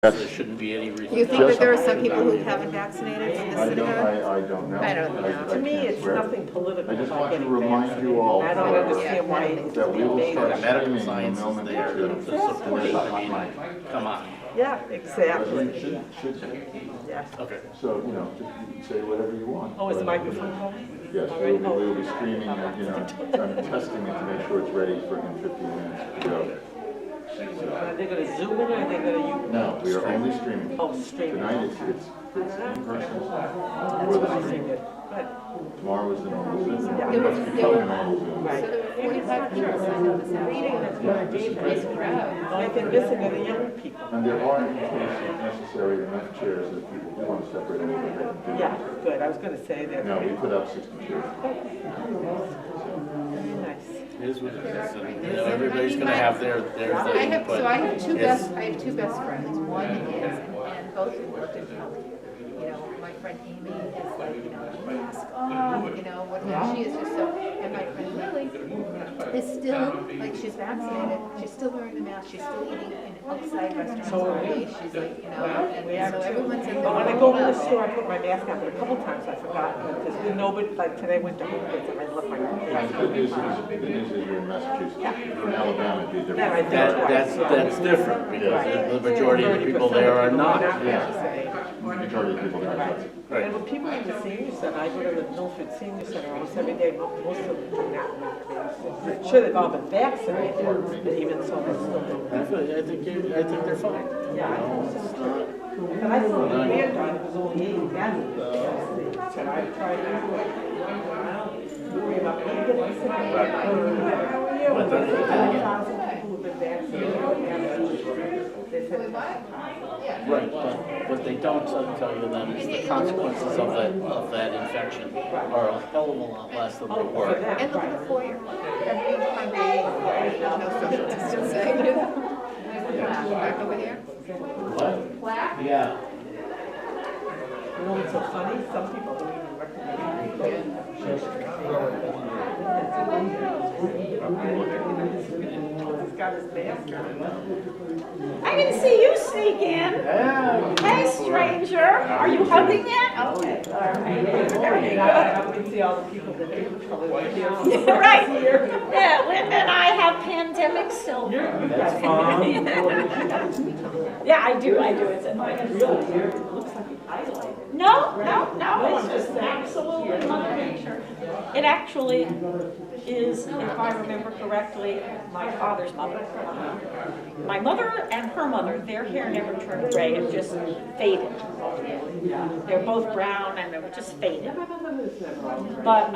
There shouldn't be any reason. You think that there are some people who haven't vaccinated in the synagogue? I don't know. I don't know. To me, it's nothing political. I just about want to getting remind vaccinated. you all I don't understand why it's that we will being start made. Medical streaming science the is there to support it. I mean, come on. Yeah, exactly. Should Yeah. Okay. So, you know, just say whatever you want. Oh, is the microphone going? Yes, All right. we'll be streaming it, you know, I'm testing it to make sure it's ready for in 15 minutes to go. Are they gonna zoom in or are they gonna use? No, we are only streaming. Oh, streaming. Tonight it's in person. That's Or the what I stream. figured. Good. Tomorrow is the normal Zoom. Yeah. There It's were- becoming normal Zoom. Right. So there were 45 people signed up this Reading afternoon. that's gonna be Nice crowd. The only thing missing are the young people. And there are, in case if necessary, enough chairs that people who want to separate them, they can do Yeah, that. good. I was gonna say that. No, we put up 60 chairs. Very nice. It is what it is. And, you know, everybody's gonna have their thing. I have two it's- best friends. One is, and both have worked in health. You know, my friend Amy is like, you know, mask off, you know, what, she is just so, and my friend Lily is still, like, she's vaccinated, she's still wearing the mask, she's still eating in outside restaurants already, she's like, you know, and so everyone's in the. But when I go to the store, I put my mask on, but a couple times I forgot, because nobody, like today I went to Home Goods and I left my And the mask. good news is you're in Massachusetts. If you're in Alabama, it'd be a Then I different. think That's different because the majority of the people there are not. Majority of people are not. Right. And when people in the senior center, I go to the Milford Senior Center almost every day, most of them do not wear masks. Sure, they've all been vaccinated, but even so, they still don't. I think they're fine. Yeah, I think so too. But I saw my granddaughter was only 80, that's said I tried that. Worry about me getting sick. How are you? But then again- 1,000 people who've been vaccinated. They said, Right, but what they don't tell you then is the consequences of that infection are a hell of a lot less than they were. And look at the foyer. Every Monday, there's no social distancing. Back over here. Yeah. you know what's so funny? Some people don't even recognize He's got his mask on. I didn't see you sneak in. Hey, stranger. Are you hugging yet? Okay, all right. There you go. I can see all the people that do probably here. Right. Yeah, Linda and I have pandemic silver. That's fine. Yeah, I do. It's a It looks like it's highlighted. No, it's just absolutely Mother Nature. It actually is, if I remember correctly, my father's mother. My mother and her mother, their hair never turned gray, it just faded. They're both brown and they were just faded. But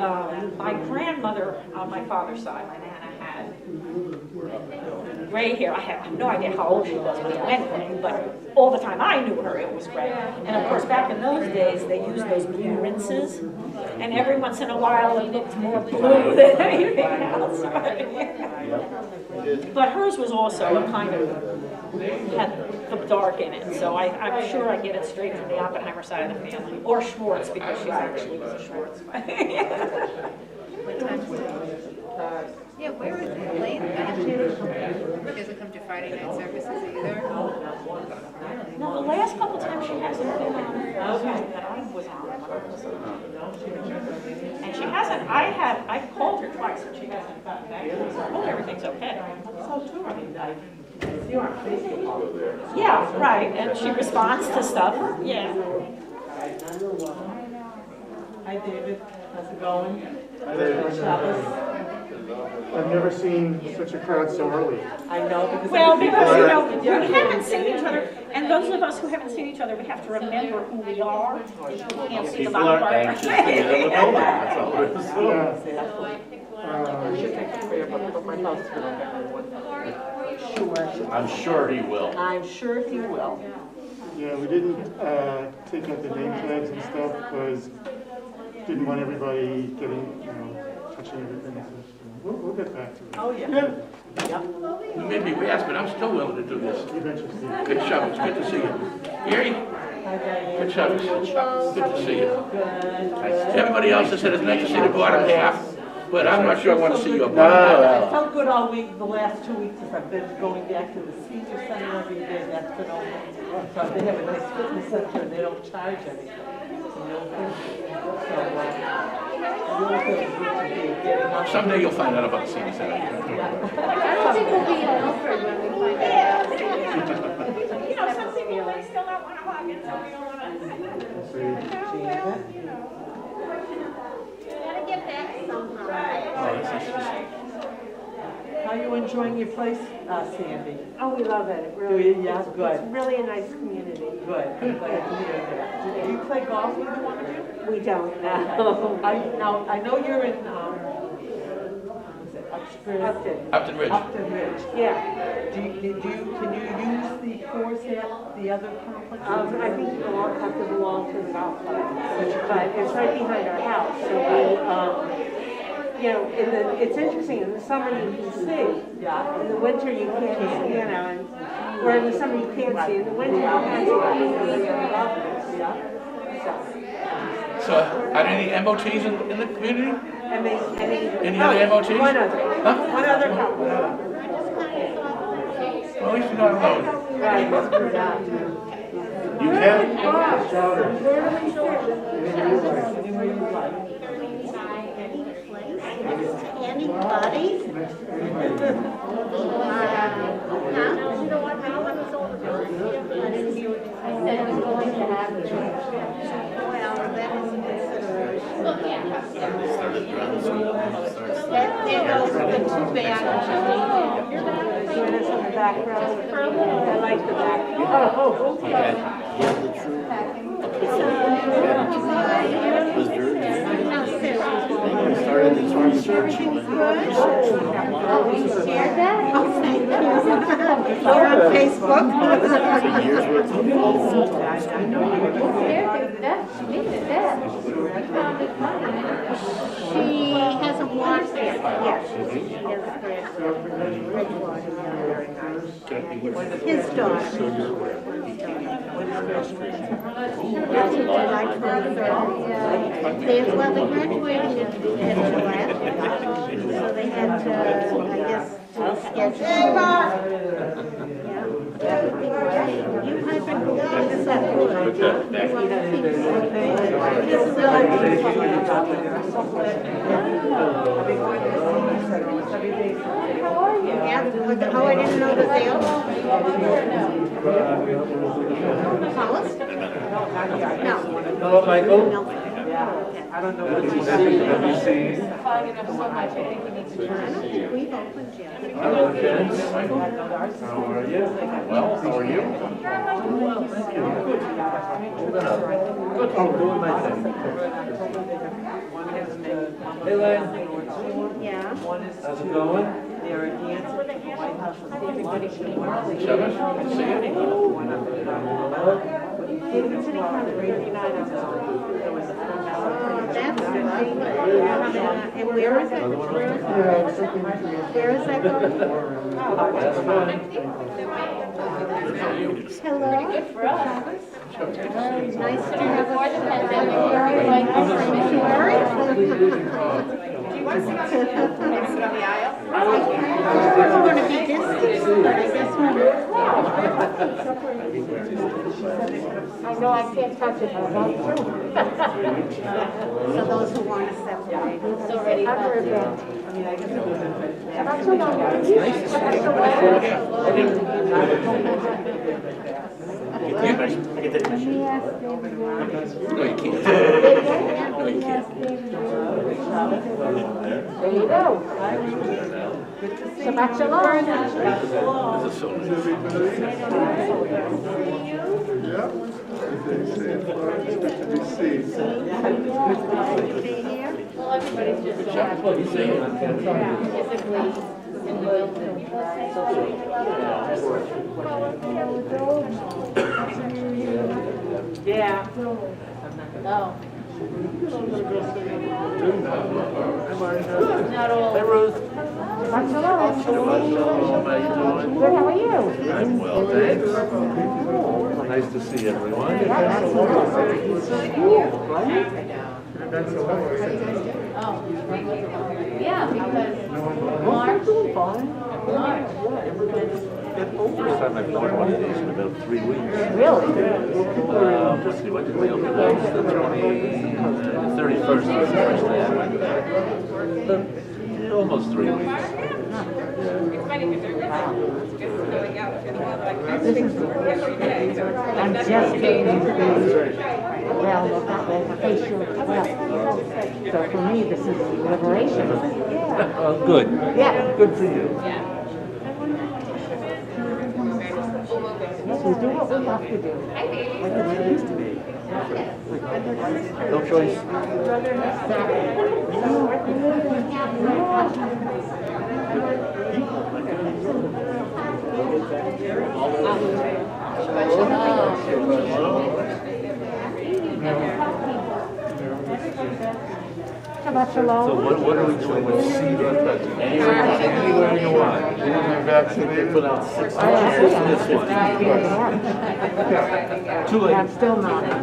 my grandmother on my father's side, my Nana, had gray hair. I have no idea how old she was when it went gray, but all the time I knew her, it was gray. And of course, back in those days, they used those blue rinses, and every once in a while it looked more blue than anything else. But hers was also a kind of, had the dark in it, so I'm sure I get it straight from the Oppenheimer side of the family, or Schwartz, because she actually was a Schwartz. What time is it? Yeah, where is it? Lane? She doesn't come to Friday night services either. No, the last couple times she hasn't been on that I was on. And she hasn't, I called her twice and she hasn't gotten back to me, so I hope everything's okay. So too, I mean, I see her on Facebook all the time. Yeah, right, and she responds to stuff, yeah. Hi, David. How's it going? I've never seen such a crowd so early. I know because. Well, because, we haven't seen each other, and those of us who haven't seen each other, we have to remember who we are. We can't see the People bottom are of our anxious to get in the building, that's all it is. Yeah. Should take care of it, but my house is gonna get one. Sure. I'm sure he will. I'm sure he will. Yeah, we didn't take out the name tags and stuff because didn't want everybody getting, touching everything. So we'll get back to it. Oh, yeah. You made me ask, but I'm still willing to do this. You bet you, Steve. Good job, it's good to see you. Gary? Good job, good to see you. Everybody else has said it's nice to see the bottom half, But I'm not sure I want to see you up on No, that. It felt good all week, the last 2 weeks, as I've been going back to the senior center every day, that's been open. So they have a nice fitness center, and they don't charge anything. Someday you'll find out about the senior center. I don't think we'll be in Milford when we find out. You know, some people may still not want to hug it, some people want to. Gotta get back somehow. How are you enjoying your place, Sandy? Oh, we love it. It Do really, you? Yeah, good. it's really a nice community. Good. Glad to hear that. Do you play golf, either one of you? We don't know. I know you're in, what is it, Upton? Upton Ridge. Upton Ridge. Yeah. Can you use the course at the other complex? I think you have to belong to the golf club. But it's right behind our house. So we, you know, it's interesting. In the summer you can see. Yeah. In the winter you can't see, you know, and where in the summer you can't see. In the winter you can see. Yeah. So, are there any MOTs in the community? And they, Any other MOTs? One other. Huh? One other couple. Well, at least you're not alone. Right. You can. Anybody? I said I was going to have it. Well, that is a consideration. That, the two bands. Join us in the back row. I like the back. Oh, He had the true, was very good. He started his research. Oh, we shared that? Oh, thank you. You're on Facebook? For years with him. She did it, that. She hasn't watched it. Yes. She has his daughter. Well, they graduated in July, so they had to, I guess, schedule. That would be great. You might have been going to that wood. Oh, I didn't know that they all. Hollis? No. Hello, Michael. No. I don't know. Good to see you. Have you seen? We've opened yet. Hello, Ken. How are you? Well, how are you? Good. I'm doing my thing. Hey, Len. Yeah. How's it going? They're a dancer at the White House. Everybody should Shabbat, good to see you. David City County, 89 of them. That's good. And where is it? Where is that going? Hello. Good for us. Nice to have a we're going to be distant, but I guess we're. I know I can't touch it, but I'll So those who want to separate, it's already. I mean, I guess it was I get that. No, you can't. No, you can't. There you go. Shabbat shalom. This is so nice. Yeah. Well, everybody's just so happy to see you. Physically in the building. Yeah. No. Not all. Hey, Ruth. Shabbat shalom. How you doing? Good, how are you? I'm well, thanks. Nice to see everyone. That's the way. Oh, yeah, because March. First time I've worn one of these in about 3 weeks. Really? Let's see, what did we open up? The 31st was the first day I went there. Almost 3 weeks. I'm just getting into the realm of that facial well. So for me, this is liberation. Good. Yeah. Good for you. We do what we have to do. That's what it used to be. No choice. Shabbat shalom. So what are we doing with seed or president? Anywhere you want. They put out 6 I am. Too late. I'm still not. Yeah.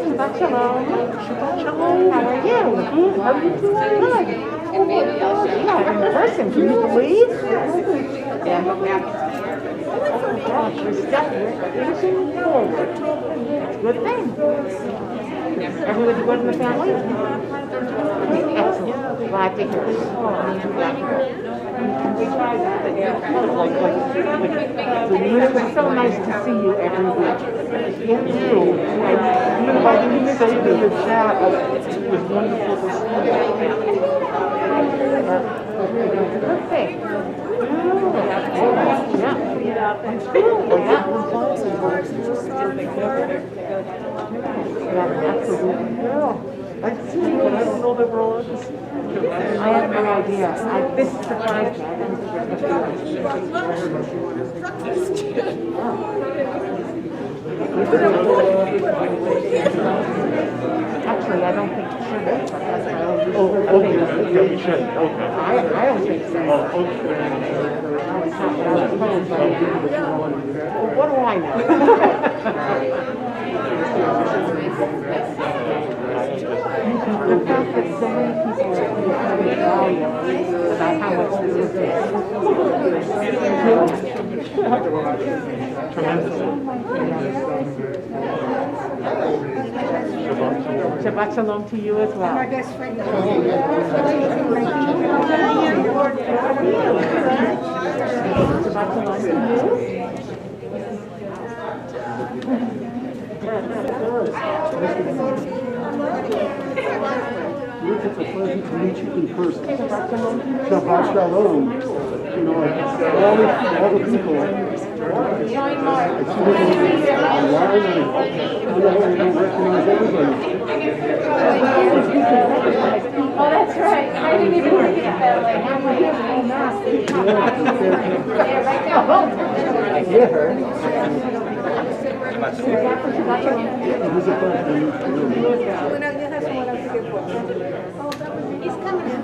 Shabbat shalom. Shabbat shalom. How are you? How are you doing? Good. Yeah, in person. Can you believe? Yeah. Oh my gosh, you're pushing forward. It's a good thing. Everybody good in the family? Excellent. Glad to hear it. We tried that, but yeah. It was so nice to see you every week. You too. And even if I didn't say it in the chat, it was wonderful to see you. It's a good thing. Yeah. It's cool. Yeah, absolutely. Yeah. I see, but I don't know that we're allowed to see. I have no idea. This surprised me. I didn't Actually, I don't think it should be. Oh, okay, yeah, we should, okay. I don't think so. Oh, okay. Well, what do I know? The fact that so many people are volume about how much this is. Shabbat shalom to you as well. My best friend. Shabbat shalom to Rick, it's a pleasure to meet you in person. Shabbat shalom. You know, all the people. I see them online and I don't recognize everybody. Oh, that's right. I didn't even look at that like He's coming in.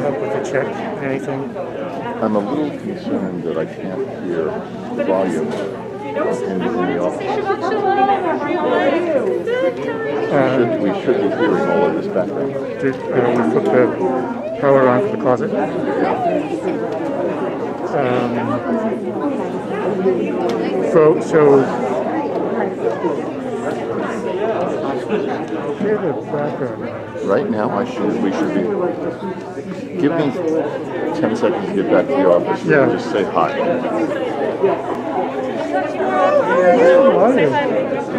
With the check, anything? I'm a little concerned that I can't hear the volume in the office. We should be hearing all of this background. Did we put the power on for the closet? So hear the background. Right now, we should be. Give me 10 seconds to get back to the office Yeah. and just say hi.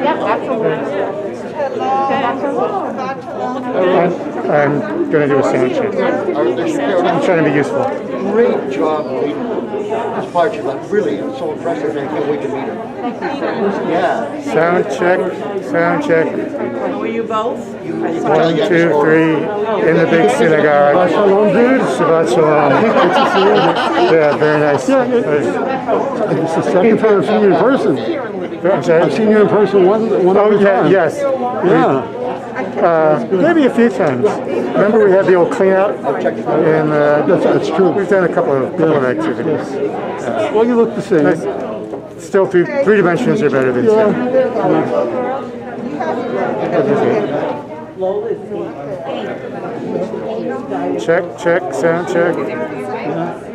Yeah, absolutely. Shabbat shalom. I'm gonna do a sound check. I'm trying to be useful. Great job leading this project. Like, really, it's so impressive. I can't wait to meet her. Yeah. Sound check, sound check. Were you both? 1, 2, 3, in the big synagogue. Shabbat shalom, dude. Shabbat shalom. Yeah, very nice. It's the second time I've seen you in person. I'm sorry? I've seen you in person one other yeah, time. yes. Yeah. Maybe a few times. Remember we had the old clean out? And That's true. we've done a couple of activities. Well, you look the same. Nice. Still, three dimensions are better than two. Check, check, sound check.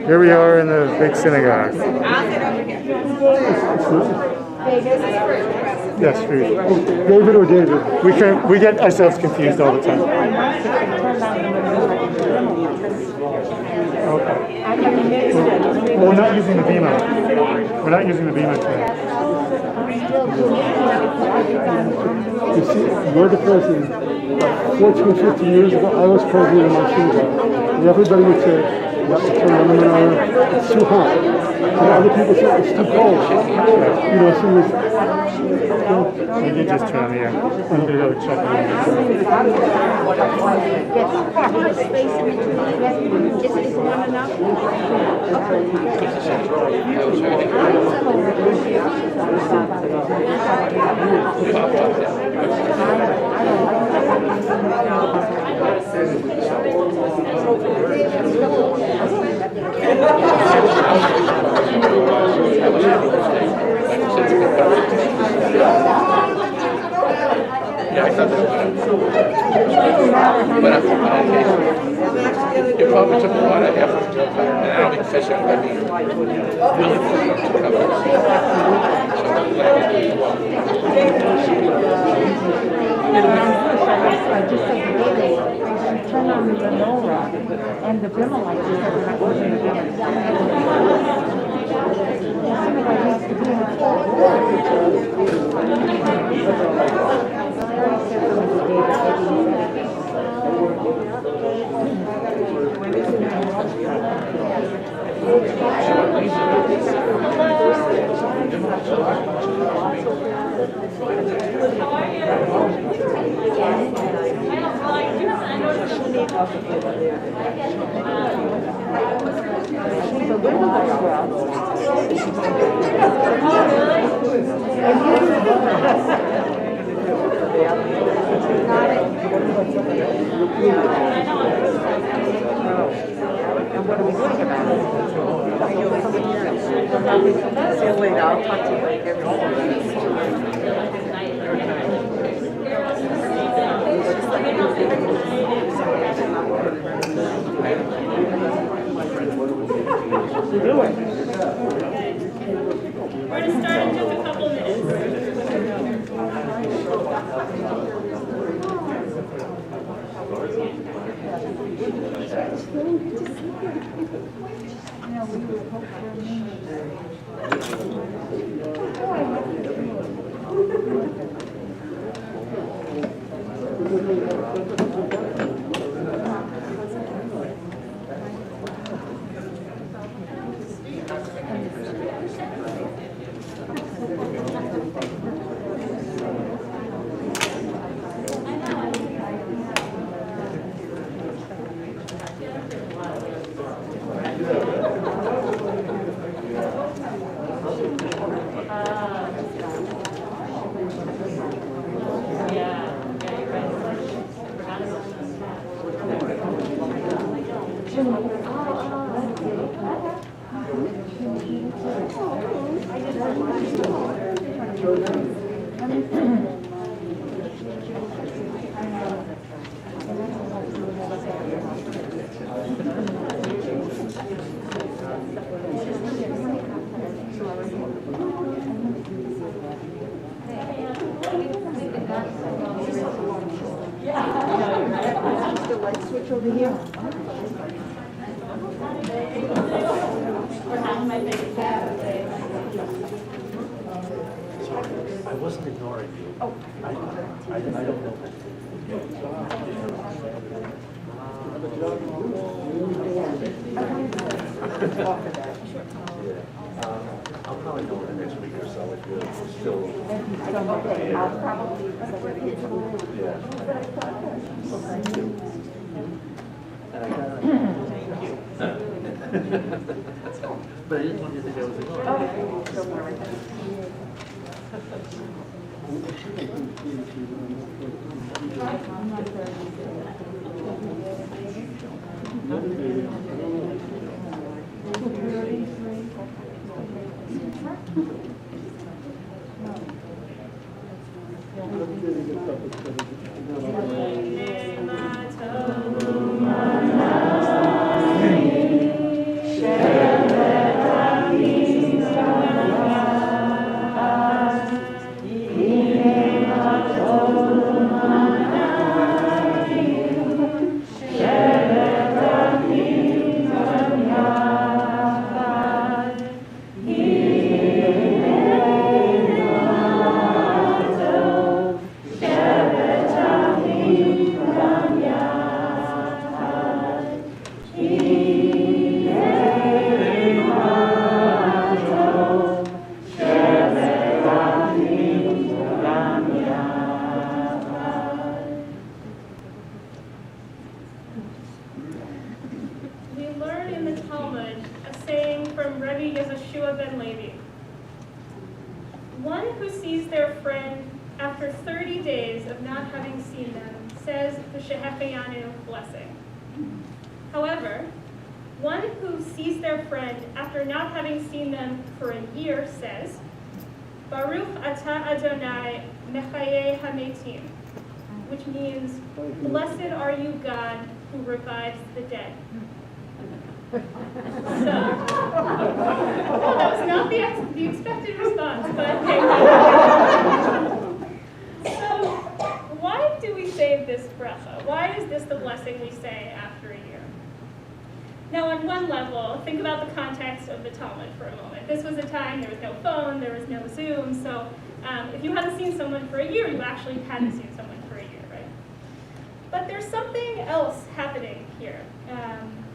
Here we are in the big synagogue. Yes, food. David or David? We get ourselves confused all the time. Okay. Well, we're not using the Beamer. We're not using the Beamer today. You see, you're the president. 14, 15 years ago, I was president of my synagogue. And everybody would say, no, it's too hot. And other people said, it's too cold. You know, so You did just turn on the air. I'm going to go check it out. Yeah, I thought that. But it probably took a lot of effort, and I don't think fishing would be Turn on the menorah and the bimmer lights. And what are we doing about it? See you later. I'll talk to you later. We're gonna start in just a couple minutes. Switch over here. We're having my baby. I wasn't ignoring you. Oh. I don't know. I'll probably know in the next week or so if you're still. I'll probably. Yeah. But I didn't want you to think I was ignoring We learn in the Talmud a saying from Rebbe Yeshua ben Levi. One who sees their friend after 30 days of not having seen them says the Shehecheyanu blessing. However, one who sees their friend after not having seen them for a year says, Baruch atah Adonai mechaye hametim, which means, blessed are you, God, who revives the dead. So, that was not the expected response, but hey. So, why do we say this bracha? Why is this the blessing we say after a year? Now, on one level, think about the context of the Talmud for a moment. This was a time, there was no phone, there was no Zoom, so if you hadn't seen someone for a year, you actually hadn't seen someone for a year, right? But there's something else happening here.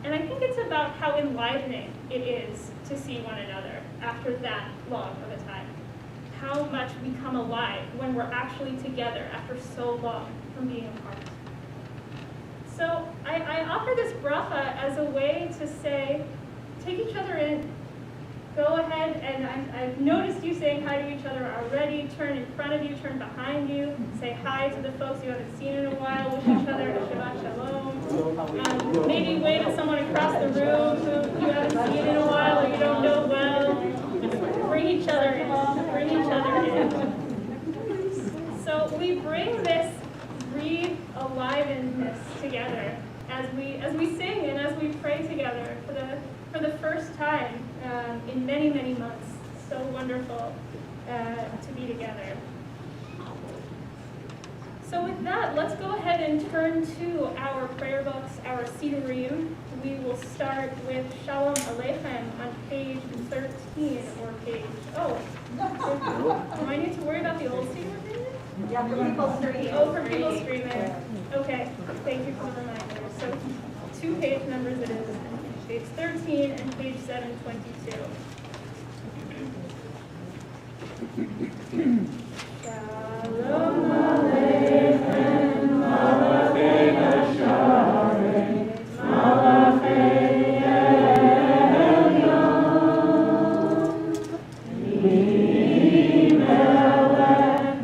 And I think it's about how enlivening it is to see one another after that long of a time. How much we come alive when we're actually together after so long from being apart. So I offer this bracha as a way to say, take each other in. Go ahead, and I've noticed you saying hi to each other already. Turn in front of you, turn behind you. Say hi to the folks you haven't seen in a while. Wish each other a Shabbat Shalom. Maybe wave at someone across the room who you haven't seen in a while or you don't know well. Bring each other in. Bring each other in. So we bring this re-aliveness together as we sing and as we pray together for the first time in many, many months. So wonderful to be together. So with that, let's go ahead and turn to our prayer books, our Sidurim. We will start with Shalom Aleichem on page 13 or page, do I need to worry about the old Sidurim? Yeah, for people streaming. Oh, for people streaming. Okay, thank you for the reminder. So 2 page numbers it is, page 13 and page 722. Shalom Aleichem, Malachei Hasharet, Malachei Elyon, Mimelech,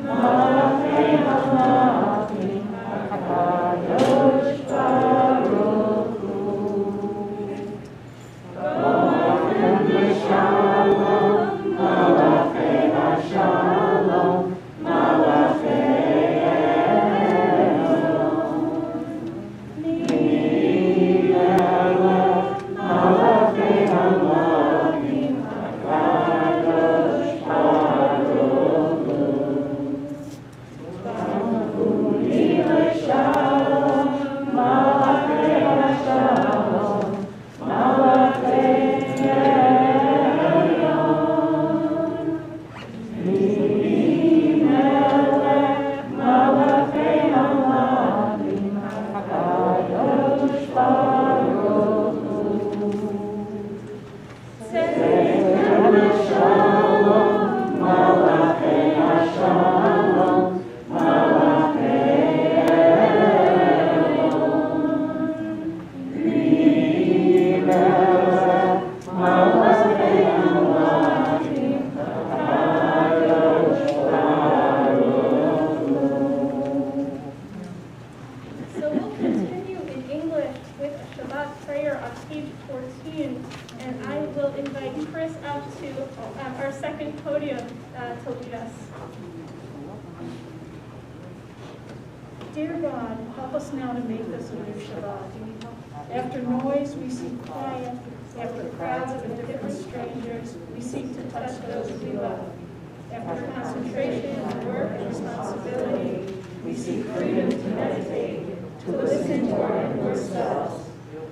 Malachei Malachim, HaKadosh Baruch Hu. Malachim Shalom, Malachei Hashalom, Dear God, help us now to make this a new Shabbat. After noise, we seek quiet. After crowds of indifferent strangers, we seek to touch those we love. After concentration, work, and responsibility, we seek freedom to meditate, to listen to our inward selves.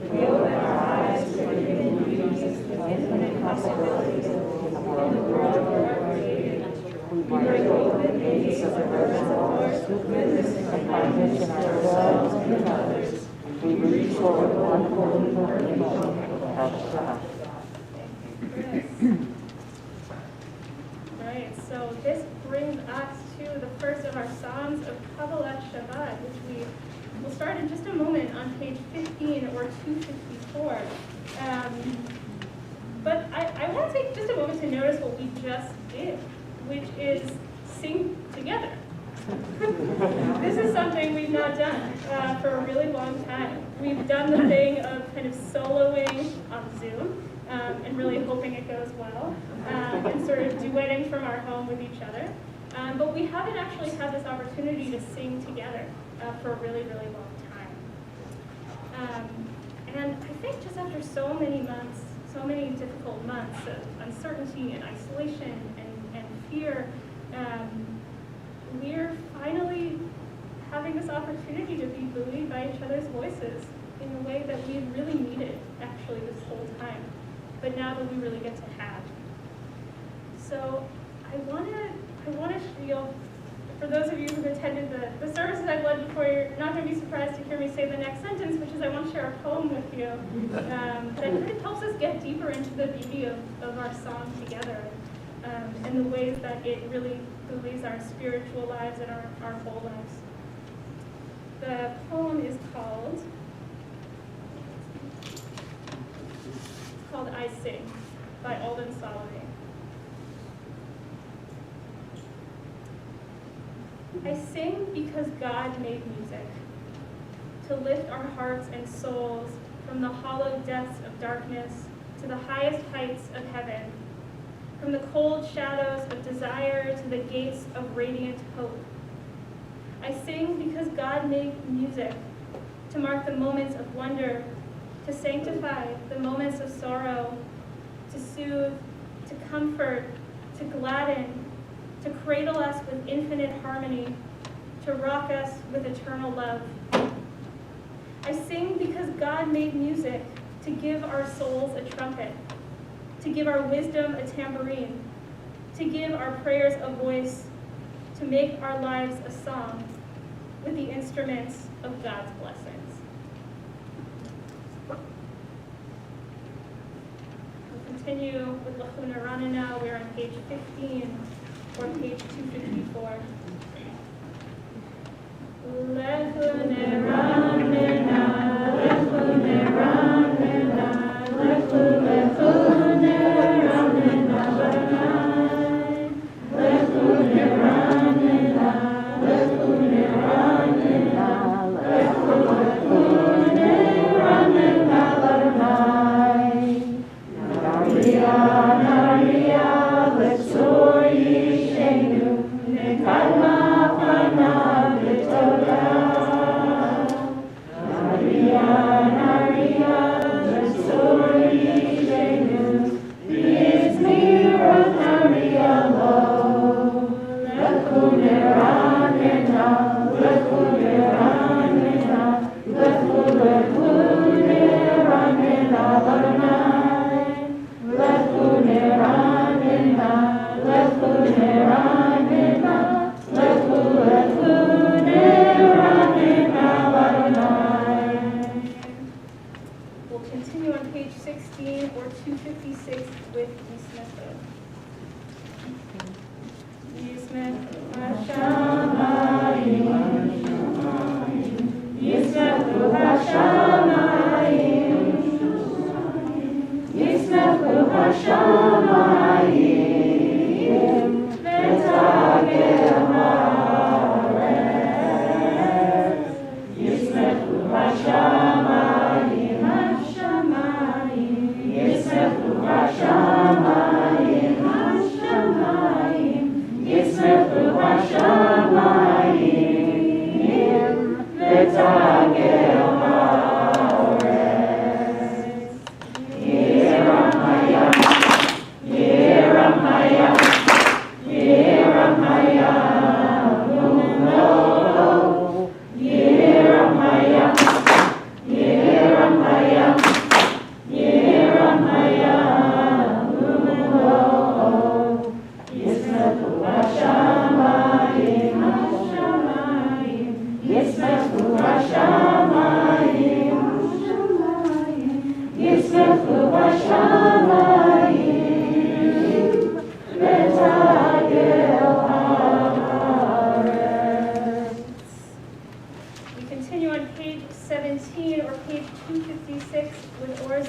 We open our eyes to the hidden beauties and infinite possibilities in the world of our created. We break open the gates of the reservoirs of goodness and kindness in ourselves and others. We reach for one holy Shabbat. Right, so this brings us to the first of our Psalms of Kabbalat Shabbat, which we will start in just a moment on page 15 or 254. But I want to take just a moment to notice what we just did, which is sing together. This is something we've not done for a really long time. We've done the thing of kind of soloing on Zoom and really hoping it goes well and sort of duetting from our home with each other. But we haven't actually had this opportunity to sing together for a really, really long time. And I think just after so many months, so many difficult months of uncertainty and isolation and fear, we're finally having this opportunity to be buoyed by each other's voices in a way that we really needed actually this whole time, but now that we really get to have. So I want to, for those of you who've attended the services I've led before, you're not going to be surprised to hear me say the next sentence, which is I want to share a poem with you that kind of helps us get deeper into the beauty of our song together and the ways that it really buoys our spiritual lives and our whole lives. The poem is called I Sing by Alden Soloway. I sing because God made music, to lift our hearts and souls from the hollow depths of darkness to the highest heights of heaven, from the cold shadows of desire to the gates of radiant hope. I sing because God made music, to mark the moments of wonder, to sanctify the moments of sorrow, to soothe, to comfort, to gladden, to cradle us with infinite harmony, to rock us with eternal love. I sing because God made music to give our souls a trumpet, to give our wisdom a tambourine, to give our prayers a voice, to make our lives a song with the instruments of God's blessings. We'll continue with Lachuna Ranina. We're on page 15 or page 254. Lechune Ranina, Lechune Ranina, Lechune Ranina, Lechune Ranina, Lechune Ranina, Lechune Ranina, Naria, Naria, Lechuri Shenu, Nekama Pana Vitola. Naria, Naria, Lechuri Shenu, Bismira Naria Lo. Lechune Ranina, Lechune Ranina, Lechune Ranina, Lechune Ranina, Lechune Ranina, Lechune Ranina. We'll continue on page 16 or 256 with Yismechu. Yismechu Hashamayim, Yismechu Hashamayim, Yismechu Hashamayim, V'tageh haaretz, Yismechu Hashamayim, Hashamayim, Yismechu Hashamayim, Hashamayim, Yismechu Hashamayim,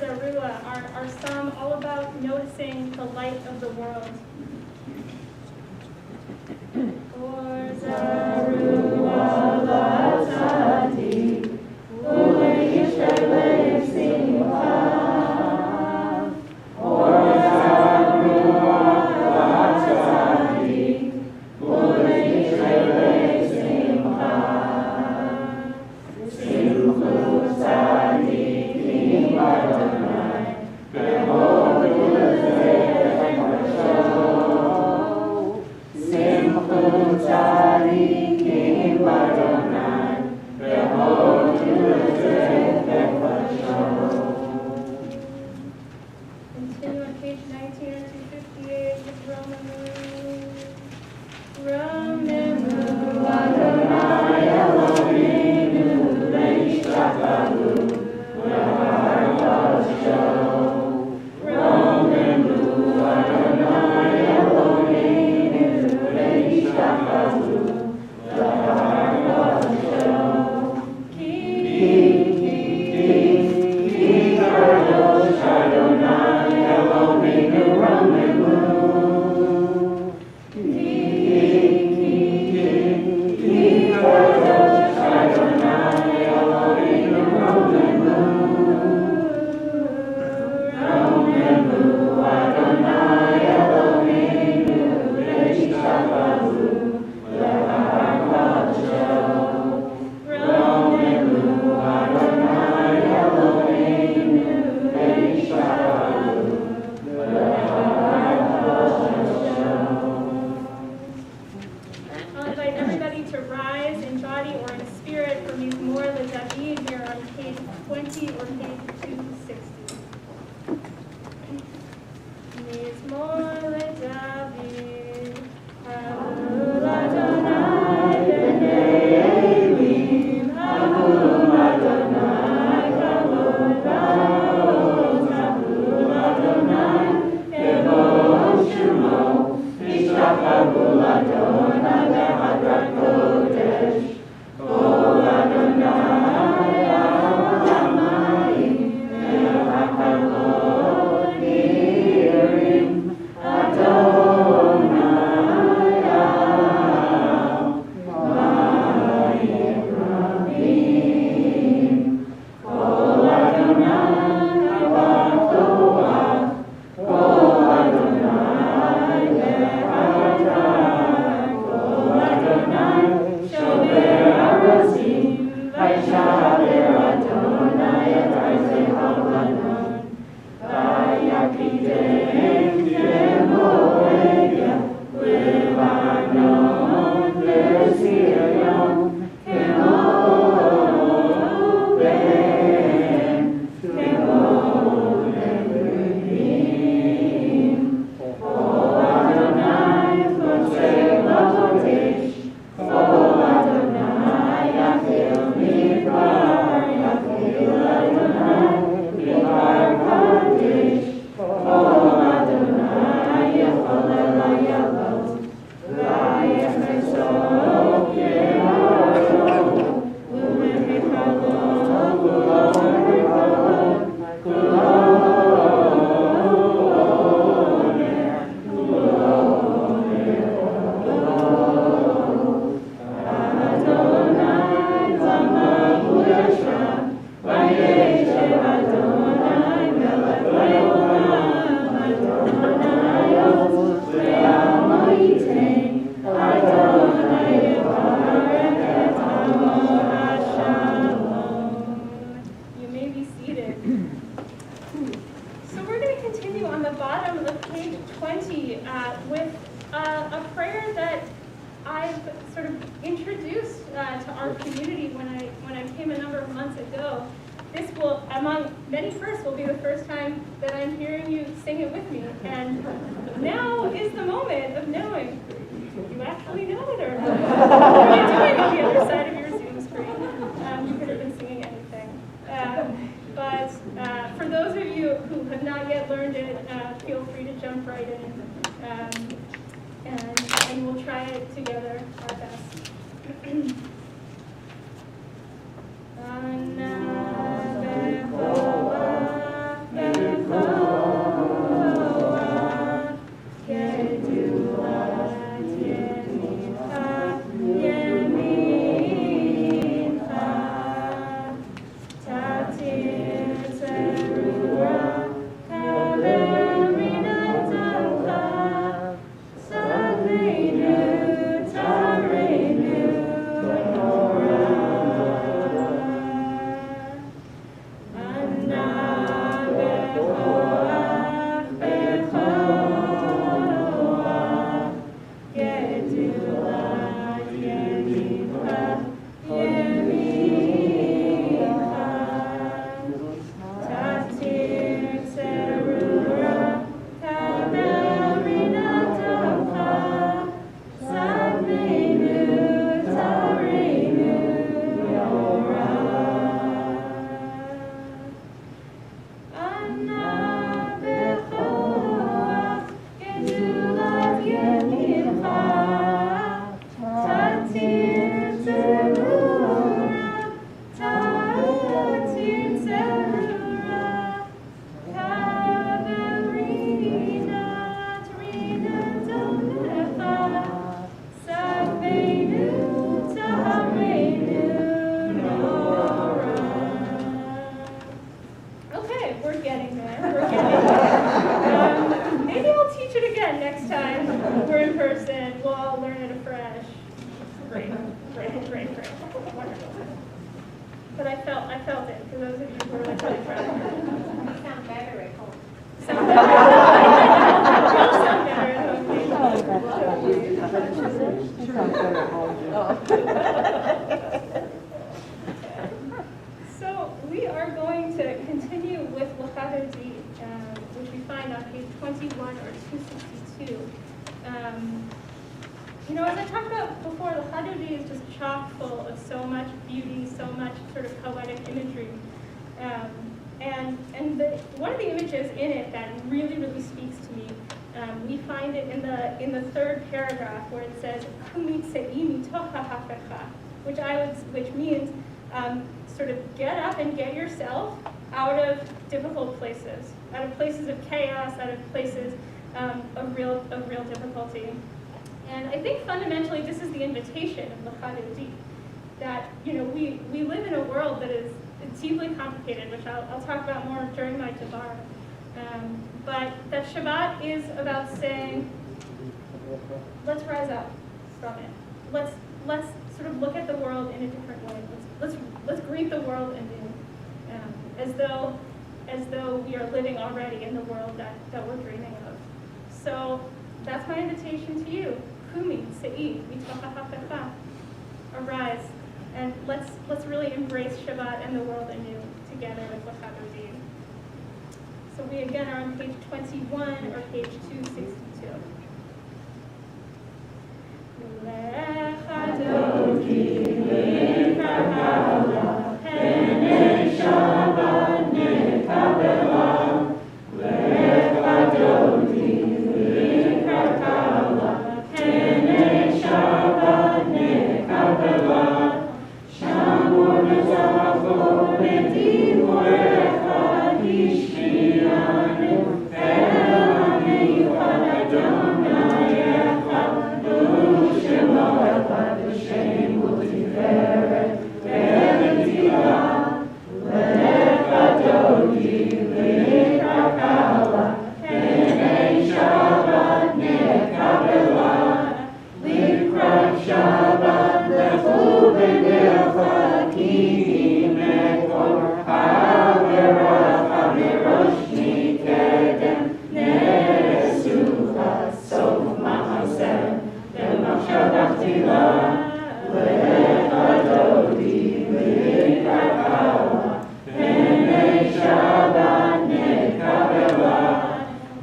Zarua, our song all about noticing the light of the world. Or Zarua Latati, Ule Yishtele Simcha. Or Zarua Latati, Ule Yishtele Simcha. Simchut Tzadikim Adonai, Behold Yuzeh Hashem. Simchut Tzadikim Adonai, Behold Yuzeh Hashem. Continue on page 19 or 258 with Romanu. Adonai Eloheinu Leishtachavu L'Har Kosho. Romanu Adonai Eloheinu Leishtachavu L'Har Kosho. Ki Kadosh Adonai Eloheinu Romanu. I'll invite everybody to rise in body or in spirit for Mizmor LeDavid here on page 20 or page 260. Mizmor LeDavid, Havul Adonai b'nei Elim, Havul Adonai kavod va'oz, Havul Adonai kevod shumo, Yishtachavu Adonai behadrat kodesh, Kol Adonai ha'olamim, ve'hakavod nirim, Adonai ha'olamim rabim, Kol Adonai ha'toach, Kol Adonai behadrat, Kol Adonai shober arozim, Vaishaber Adonai et arzei ha'olanon, Vayakidem kemo egel, Lebanon leZion, kemo ben, kemo leBrim. Kol Adonai kotzeh lachodesh, Kol Adonai yachil midbar, yachil Adonai midbar kodesh, Kol Adonai yacholel hayalot, vayechesok yeharo, u'mechalo kulo mechalo, kulo omer, kulo Adonai zamahu yashav, vayeshev Adonai melech leolam, Adonai oz ve'amo yitein, Adonai yevarech et amo hashalom. You may be seated. So we're going to continue on the bottom of page 20 with a prayer that I've sort of introduced to our community when I came a number of months ago. This will, among many firsts, will be the first time that I'm hearing you sing it with me. And now is the moment of knowing if you actually know it or not. What are you doing on the other side of your Zoom screen? You could have been singing anything. But for those of you who have not yet learned it, feel free to jump right in. And we'll try it together our best. Ana be'choa Great. Wonderful. But I felt it, for those of you who are like really proud. You sound better at home. Sound better. You'll sound better at home. So we are going to continue with L'Chadodi, which we find on page 21 or 262. As I talked about before, L'Chadodi is just chock full of so much beauty, so much sort of poetic imagery. One of the images in it that really, really speaks to me, we find it in the third paragraph where it says, which means sort of get up and get yourself out of difficult places, out of places of chaos, out of places of real difficulty. And I think fundamentally this is the invitation of L'Chadodi, that we live in a world that is deeply complicated, which I'll talk about more during my Devar. But that Shabbat is about saying, let's rise up from it. Let's sort of look at the world in a different way. Let's greet the world anew, as though we are living already in the world that we're dreaming of. So that's my invitation to you. Kumi, se'i, mitocha hafecha. Arise, and let's really embrace Shabbat and the world anew together with L'Chadodi. So we again are on page 21 or page 262. L'Chadodi, l'Kakala, Pene Shabbat nekabela. L'Chadodi, l'Kakala, Pene Shabbat nekabela. Shamor nezavo b'divorecha hishkiyanim, Ela miyuchad Adonayecha, U'shemocha b'shem u'tiferet, Ve'etila. L'Chadodi, l'Kakala, Pene Shabbat nekabela. Likrat Shabbat lechu b'necha, ki mekor ha'veracha mirosh mikedem, ne'esucha sof ma'aseh, v'machshavah tila. L'Chadodi, l'Kakala, Pene Shabbat nekabela.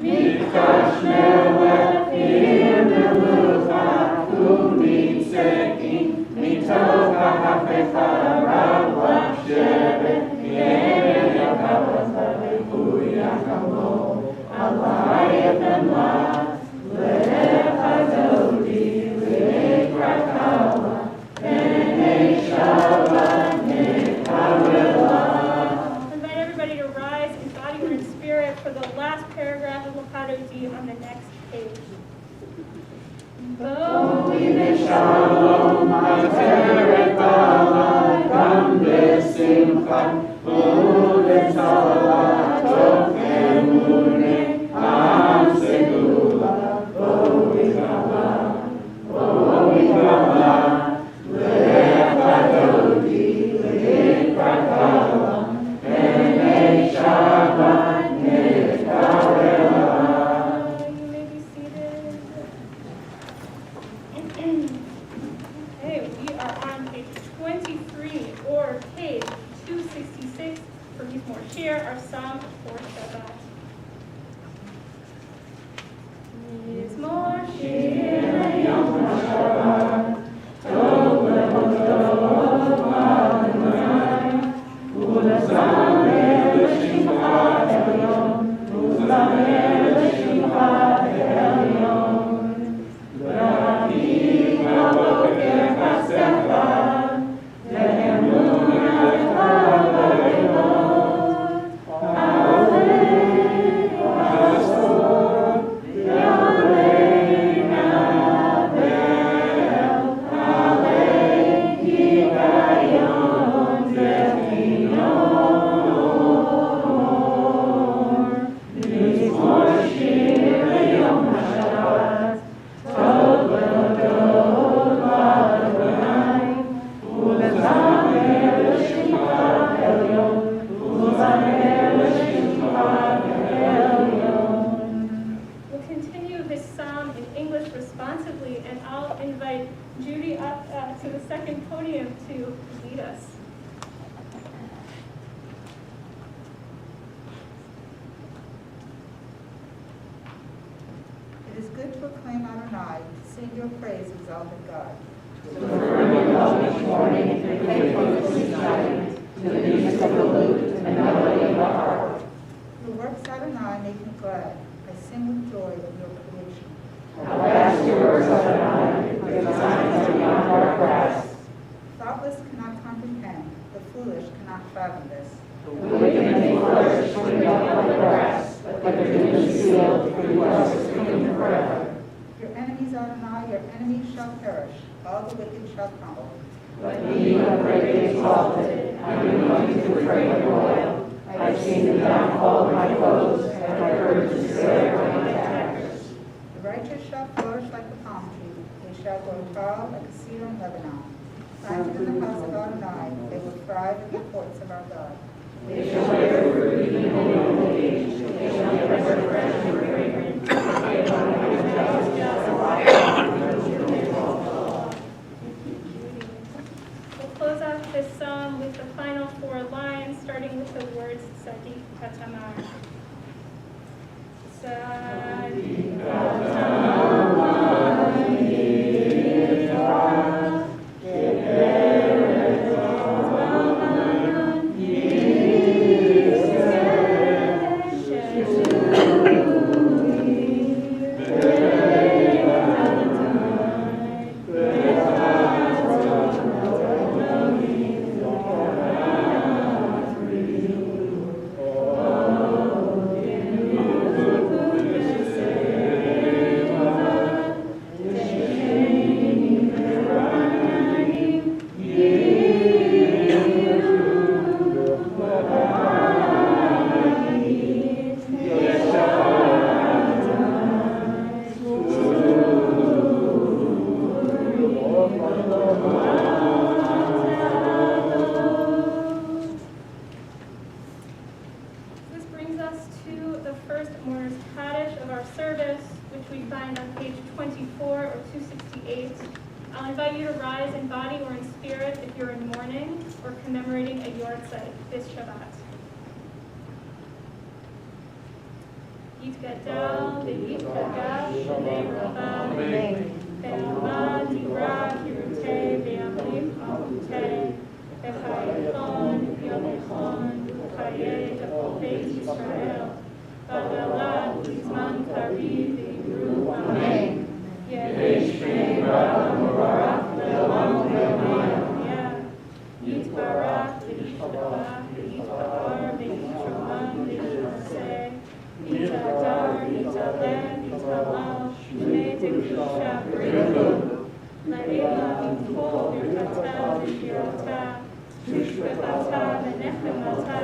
Mikdash melech ir melucha, u'mitzekin, mitocha hafecha rabach shebet, ye'ekavacha v'huyachamo, alayet emla. L'Chadodi, l'Kakala, Pene Shabbat nekabela. I invite everybody to rise in body or in spirit for the last paragraph of L'Chadodi on the next page. Bo'im shalom ha'teret ba'alai, gam b'simcha, u'b'tzala, tov emunei, am segula, bo'im hala, L'Chadodi, l'Kakala, Pene Shabbat nekabela. You may be seated. Okay, we are on page 23 or page 266 for Mizmor Shir, our psalm for Shabbat. Mizmor Shir Yom HaShabbat, Tov le'odov Adonai, u'lezamer l'shimcha elyon, u'lezamer l'shimcha elyon. L'avik b'boker chasecha, ve'emunatecha b'leilot. Alei asor, v'alei to the second podium to lead us. It is good to proclaim Adonai, to sing your praise, exalted God. Your works, Adonai, make me glad. I sing with joy of your creation. Thoughtless cannot comprehend, the foolish cannot fathom this. Your enemies, Adonai, your enemies shall perish, all the wicked shall crumble. I've seen the downfall of my foes, and I heard the despair of my attackers. The righteous shall flourish like the palm tree, they shall grow tall like a cedar in Lebanon. Planted in the house of Adonai, they will thrive in the courts of our God. They shall bear fruit even in old age. They shall bear fresh and fragrant. They shall We'll close out this psalm with the final 4 lines, starting with the words Tzadik Katamar. Tzadik This brings us to the first mourner's Kaddish of our service, which we find on page 24 or 268. I'll invite you to rise in body or in spirit if you're in mourning or commemorating a yortzeit this Shabbat. Yitgadal v'yitgadash shnei rabbav ve'amad yirah kirutei ve'amlim ahutei ve'chayechon yomechon v'chayei tachol beit Yisrael v'adalad b'zman kariv v'yivru amen Yehi shnei rabbav mubarak ve'olam ve'olam Yitbarach v'yishtabach v'yitbabar v'yishomam v'yishaseh Yitadar, Yitaleh, Yitalal, Shnei Tekisha B'Rihu, La'ela Yitchol Birchata V'Shirata, Tushbechata V'Nechemata,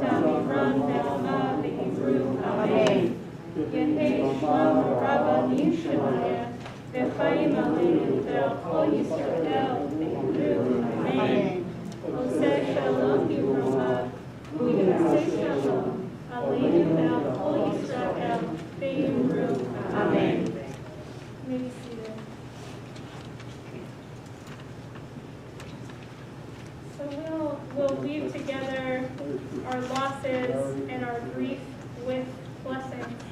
Damiran Ve'alma V'Yivru Amen. Yehei Shlom Rabba Yishemaya, V'Chaim Aleinu Ve'al Kol Yisrael V'Yivru Amen. Oseh Shalom Yivroha, U'Yoseh Shalom. Aleinu ve'al kol Yisrael ve'yimru. Amen. You may be seated. So we'll weave together our losses and our grief with blessings.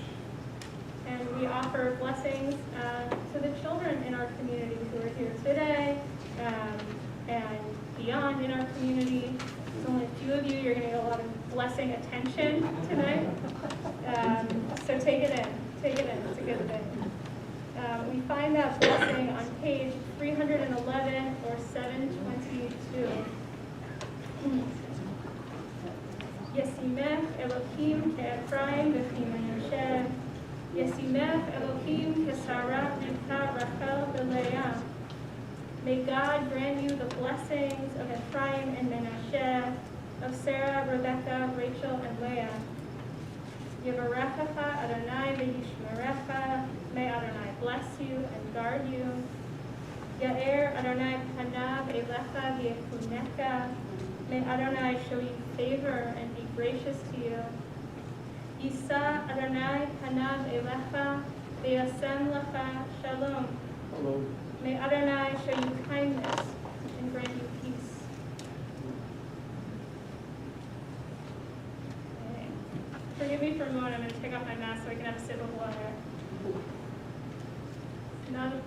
And we offer blessings to the children in our community who are here today and beyond in our community. There's only a few of you. You're going to get a lot of blessing attention tonight. So take it in. Take it in. It's a good thing. We find that blessing on page 311 or 722. Yesimech Elohim ke'Ephraim v'chi-Menashe. Yesimech Elohim ke'Sarah v'cha Rachel v'Leah. May God grant you the blessings of Ephraim and Menashe, of Sarah, Rebecca, Rachel, and Leah. Yevarechecha Adonai v'yishmerecha. May Adonai bless you and guard you. Ya'er Adonai panav elecha v'yechunecha. May Adonai show you favor and be gracious to you. Yisa Adonai panav elecha v'yasem lecha shalom. May Adonai show you kindness excuse me for a moment, I'm going to take off my mask so I can have a sip of water.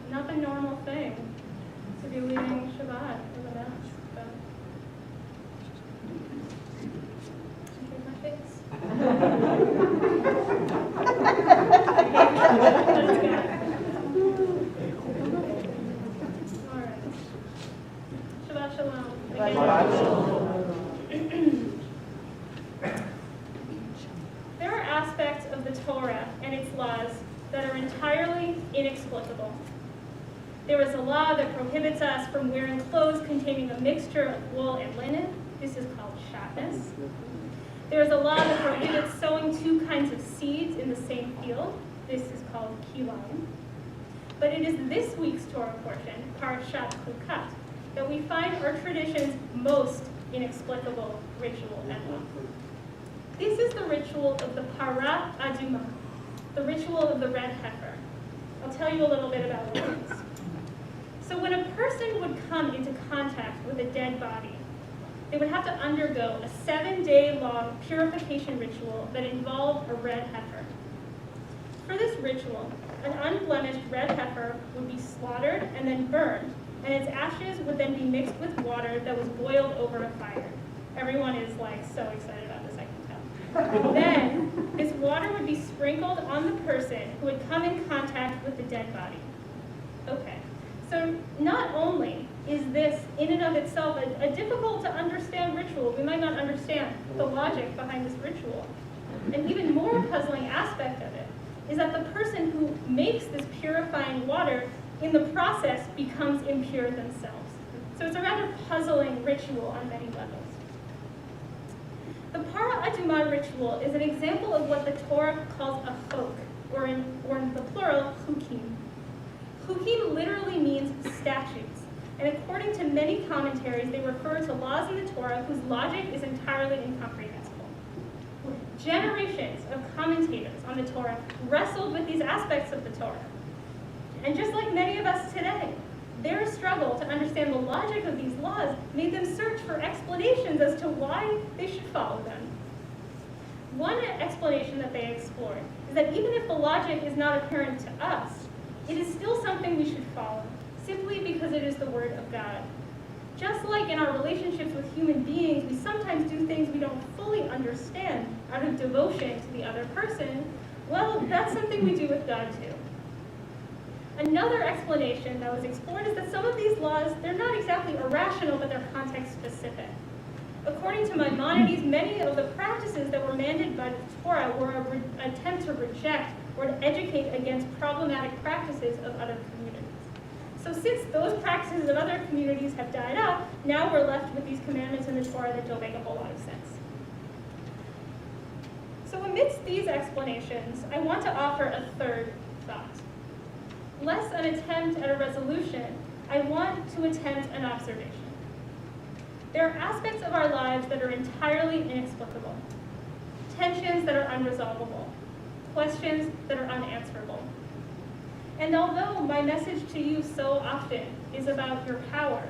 Not the normal thing to be leaving Shabbat with a mask, but take my face. That's good. All right. Shabbat shalom. There are aspects of the Torah and its laws that are entirely inexplicable. There is a law that prohibits us from wearing clothes containing a mixture of wool and linen. This is called shatnez. There is a law that prohibits sowing two kinds of seeds in the same field. This is called kilayim. But it is this week's Torah portion, Parashat Chukat, that we find our tradition's most inexplicable ritual and law. This is the ritual of the Para Adumah, the ritual of the red heifer. I'll tell you a little bit about what it is. So when a person would come into contact with a dead body, they would have to undergo a 7-day-long purification ritual that involved a red heifer. For this ritual, an unblemished red heifer would be slaughtered and then burned, and its ashes would then be mixed with water that was boiled over a fire. Everyone is like so excited about this, I can tell. Then, this water would be sprinkled on the person who would come in contact with the dead body. Okay, so not only is this in and of itself a difficult to understand ritual, we might not understand the logic behind this ritual. An even more puzzling aspect of it is that the person who makes this purifying water in the process becomes impure themselves. So it's a rather puzzling ritual on many levels. The Para Adumah ritual is an example of what the Torah calls a chok, or in the plural, chukim. Chukim literally means statutes, and according to many commentaries, they refer to laws in the Torah whose logic is entirely incomprehensible. Generations of commentators on the Torah wrestled with these aspects of the Torah. And just like many of us today, their struggle to understand the logic of these laws made them search for explanations as to why they should follow them. One explanation that they explored is that even if the logic is not apparent to us, it is still something we should follow, simply because it is the word of God. Just like in our relationships with human beings, we sometimes do things we don't fully understand out of devotion to the other person, well, that's something we do with God too. Another explanation that was explored is that some of these laws, they're not exactly irrational, but they're context-specific. According to Maimonides, many of the practices that were mandated by the Torah were an attempt to reject or to educate against problematic practices of other communities. So since those practices of other communities have died out, now we're left with these commandments in the Torah that don't make a whole lot of sense. So amidst these explanations, I want to offer a third thought. Less an attempt at a resolution, I want to attempt an observation. There are aspects of our lives that are entirely inexplicable, tensions that are unresolvable, questions that are unanswerable. And although my message to you so often is about your power,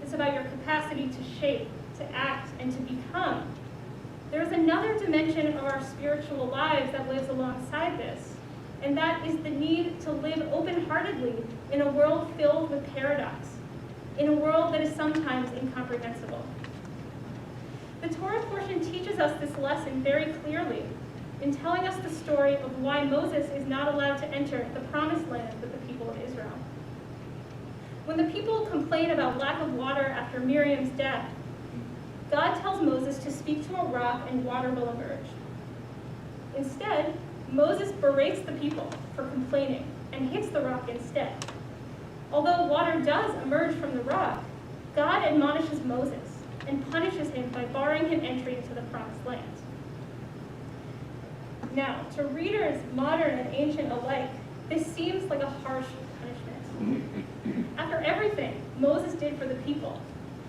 it's about your capacity to shape, to act, and to become, there's another dimension of our spiritual lives that lives alongside this, and that is the need to live open-heartedly in a world filled with paradox, in a world that is sometimes incomprehensible. The Torah portion teaches us this lesson very clearly in telling us the story of why Moses is not allowed to enter the promised land with the people of Israel. When the people complain about lack of water after Miriam's death, God tells Moses to speak to a rock and water will emerge. Instead, Moses berates the people for complaining and hits the rock instead. Although water does emerge from the rock, God admonishes Moses and punishes him by barring him entry into the promised land. Now, to readers, modern and ancient alike, this seems like a harsh punishment. After everything Moses did for the people,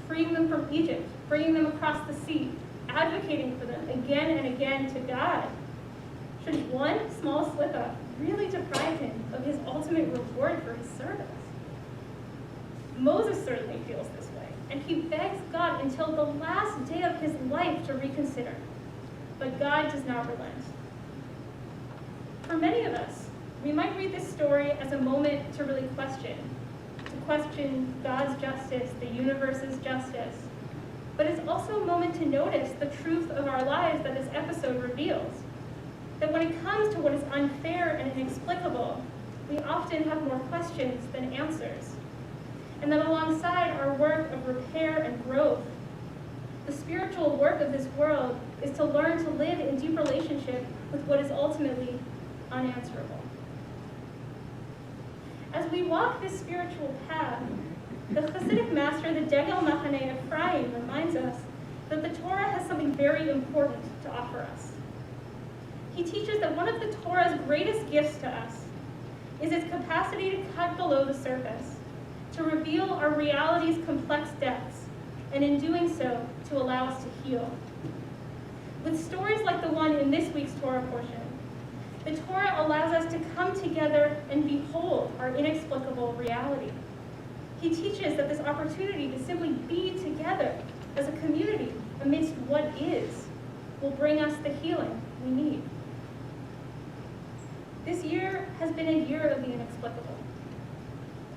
freeing them from Egypt, bringing them across the sea, advocating for them again and again to God, should one small slip-up really deprive him of his ultimate reward for his service? Moses certainly feels this way, and he begs God until the last day of his life to reconsider. But God does not relent. For many of us, we might read this story as a moment to really question God's justice, the universe's justice. But it's also a moment to notice the truth of our lives that this episode reveals. That when it comes to what is unfair and inexplicable, we often have more questions than answers. And that alongside our work of repair and growth, the spiritual work of this world is to learn to live in deep relationship with what is ultimately unanswerable. As we walk this spiritual path, the Hasidic master, the Degel Machane Ephraim, reminds us that the Torah has something very important to offer us. He teaches that one of the Torah's greatest gifts to us is its capacity to cut below the surface, to reveal our reality's complex depths, and in doing so, to allow us to heal. With stories like the one in this week's Torah portion, the Torah allows us to come together and behold our inexplicable reality. He teaches that this opportunity to simply be together as a community amidst what is will bring us the healing we need. This year has been a year of the inexplicable.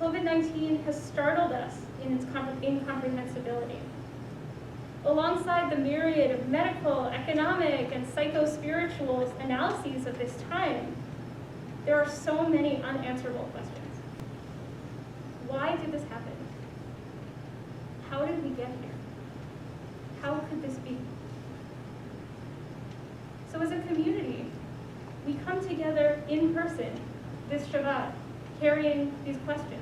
COVID-19 has startled us in its incomprehensibility. Alongside the myriad of medical, economic, and psycho-spiritual analyses of this time, there are so many unanswerable questions. Why did this happen? How did we get here? How could this be? So as a community, we come together in person this Shabbat, carrying these questions.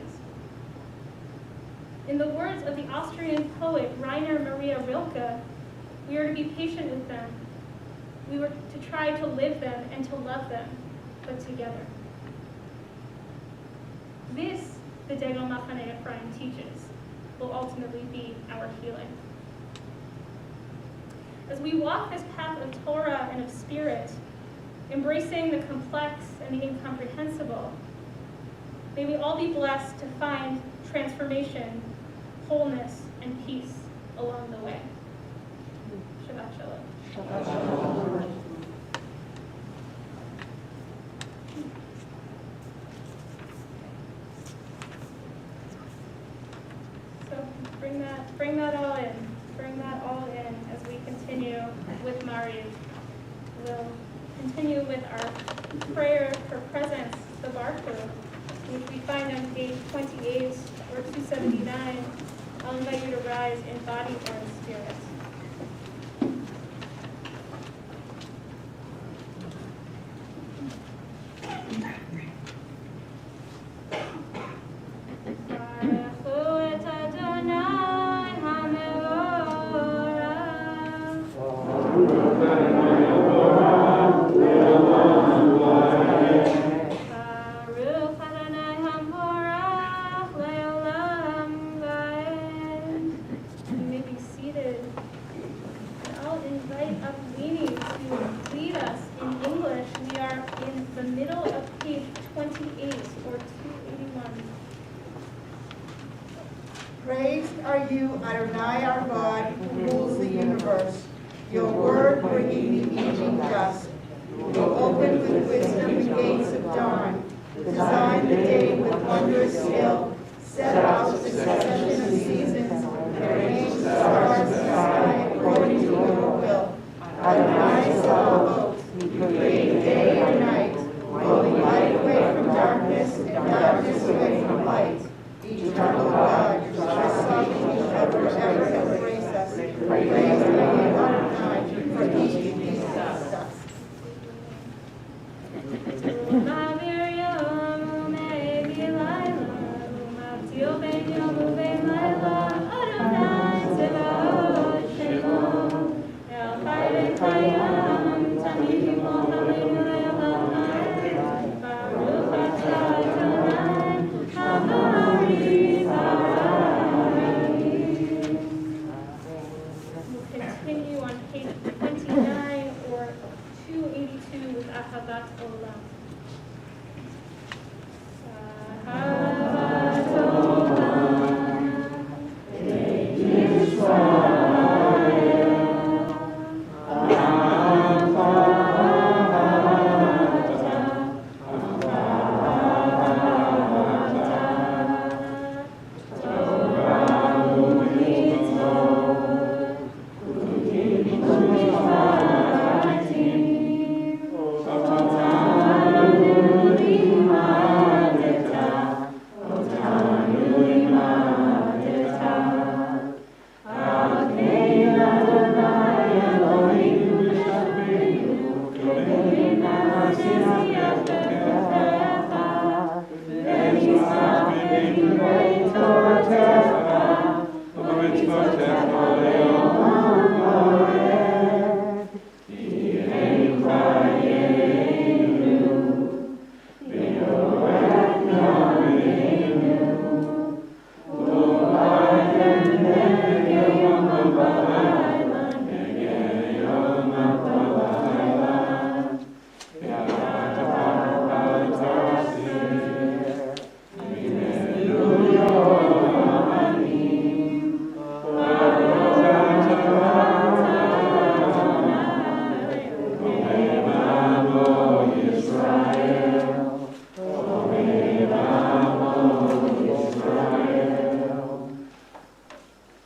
In the words of the Austrian poet Rainer Maria Rilke, we are to be patient with them. We were to try to live them and to love them, but together. This, the Degel Machane Ephraim teaches, will ultimately be our healing. As we walk this path of Torah and of spirit, embracing the complex and the incomprehensible, may we all be blessed to find transformation, wholeness, and peace along the way. Shabbat Shalom. Shabbat Shalom. So bring that all in. Bring that all in as we continue with Mariv. We'll continue with our prayer for presence, the Barku, which we find on page 28 or 279. I'll invite you to rise in body or in spirit. Praised are you, Adonai our God, who rules the universe. Your word bringing the evening dusk. You opened with wisdom the gates of dawn. Designed the day with wondrous skill. Set out the succession of seasons. Arranged the stars in the sky according to your will. Adonai Sabaoth, you create day and night, calling light away from darkness and darkness away from light. Eternal God, your sovereignty ever embrace us. Praise the name of Adonai for each of these stuff.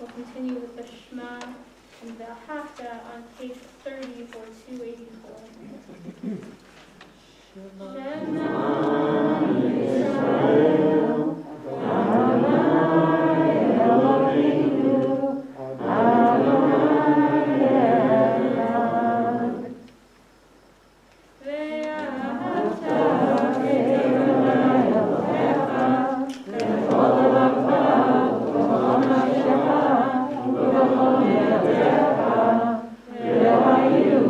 We'll continue with the Shema and the Hafta on page 30 or 284. Shema Yisrael, Adonai Eloheinu, Adonai Echad. Ve'ahavta et Adonai Elohecha b'chol levav u'b'chol nafshecha u'b'chol yadecha ve'hayu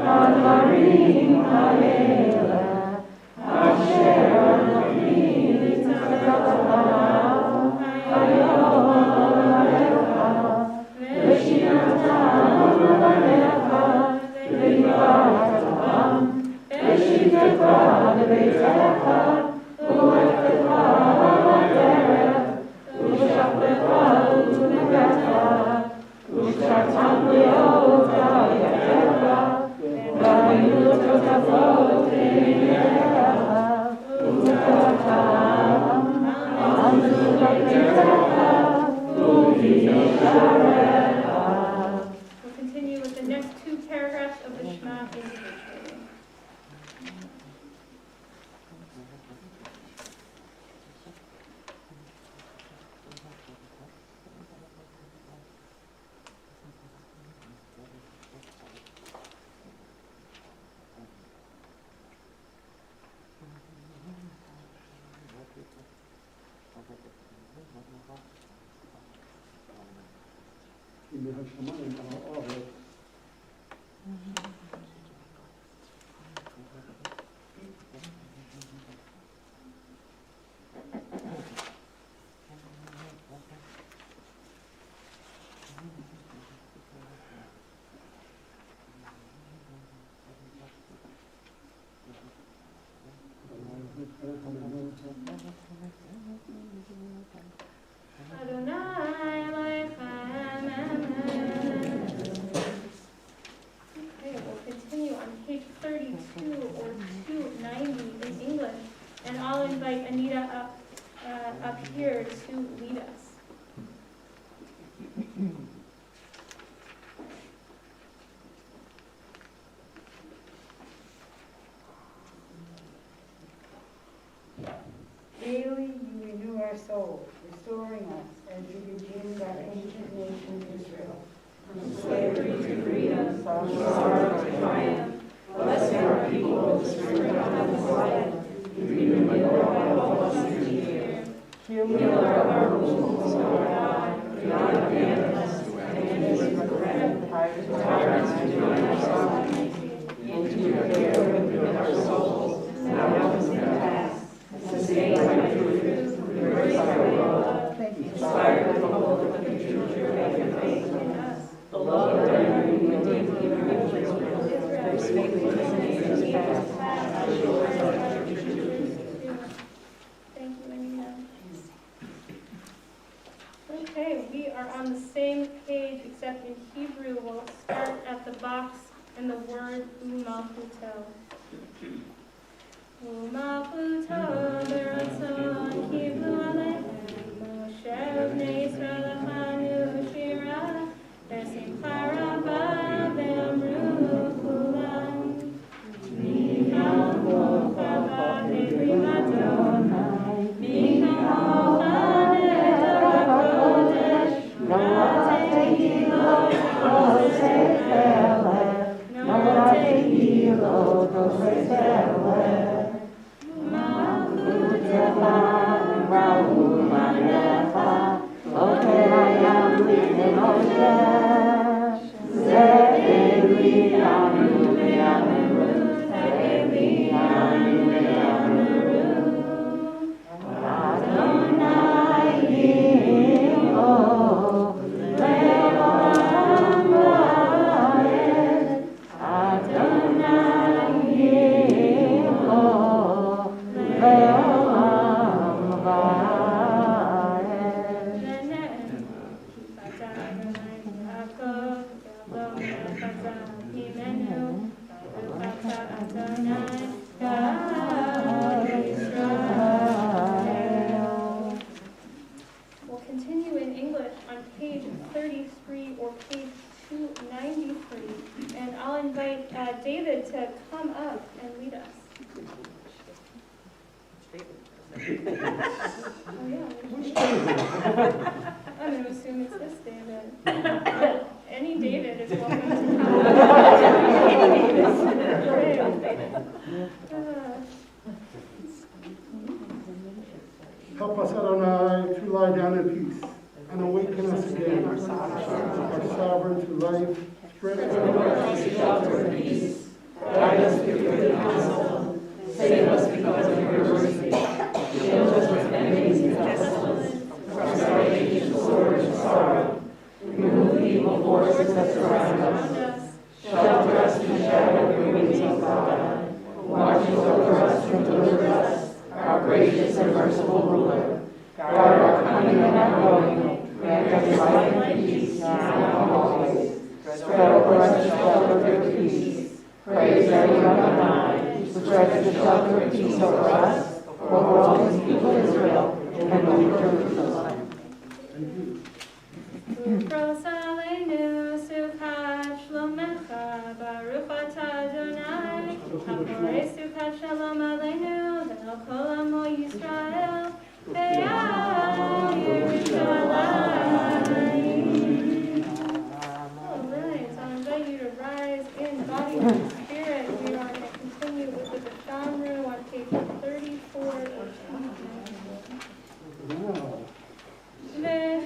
הדברים האלה אשר אני מצווך היום עליך ושיננתם עליך ודיברתם ושיתך בביתך ובלכתך בדרך ובשכבך ובנגעתך וקשרתם להיות על ידיך והיו תותפות לעיניך ותורתם עמדו בביתך ובשעריך. We'll continue with the next two paragraphs of the Shema individually. ימי השמיים על הארץ. Adonai Elohim, okay, we'll continue on page 32 or 290 in English, and I'll invite Anita up here to lead us. Daily you renew our souls, restoring us as you redeemed our ancient nation Israel. From slavery to freedom, from sorrow to triumph, blessing our people with the spirit of life, renew our hopes and cheer. Heal our wounds, O God, do not abandon us, and regret, tyrants to join our songs, into your care within our souls, now and past. Sustained by truth, embraced by love, inspired to hold the future of your faith in us. Beloved, and redeemed in your Israel, speak with us in ages past. Thank you, Anita. Okay, we are on the same page except in Hebrew. We'll start at the box and the word u'malchuto. U'malchuto b'ratzon kiblu aleichem Moshe v'nei Yisrael lechanu shira v'simcha rabba v'amru kulam Mikal mocha v'nei Adonai Mikal chaneh ha'kodesh Na'atei lo osei chelef Na'atei lo osei chelef Malchutecha, Rahu Manecha, Okei Hayam We'll continue in English on page 33 or page 293, and I'll invite David to come up and lead us. Oh, yeah. I'm going to assume it's this David. Any David is welcome to come. Great, David. Help us, Adonai, to lie down in peace and awaken us again. Our sovereign to life, spread us shelter and peace. Guide us with your good counsel. Save us because of your mercy. Shield us from enemies and pestilence, from starvation, sword, and sorrow. Remove the evil forces that surround us. Shelter us in the shadow of your wings, O God. Watch over us and deliver us. Our gracious and merciful ruler, guard our coming and our going, grant us life and peace now and always. Spread over us the shelter of your peace. Praise Adonai, who spreads the shelter of peace over us, over all his people Israel, and over Jerusalem. Ufros aleinu sukat shlomecha, Baruch atah Adonai, haporei sukat shalom aleinu, ve'al kol amo Yisrael, ve'al Yerushalayim. All right, so I invite you to rise in body and spirit. We are going to continue with the Shamru on page 34 or 25. Amen.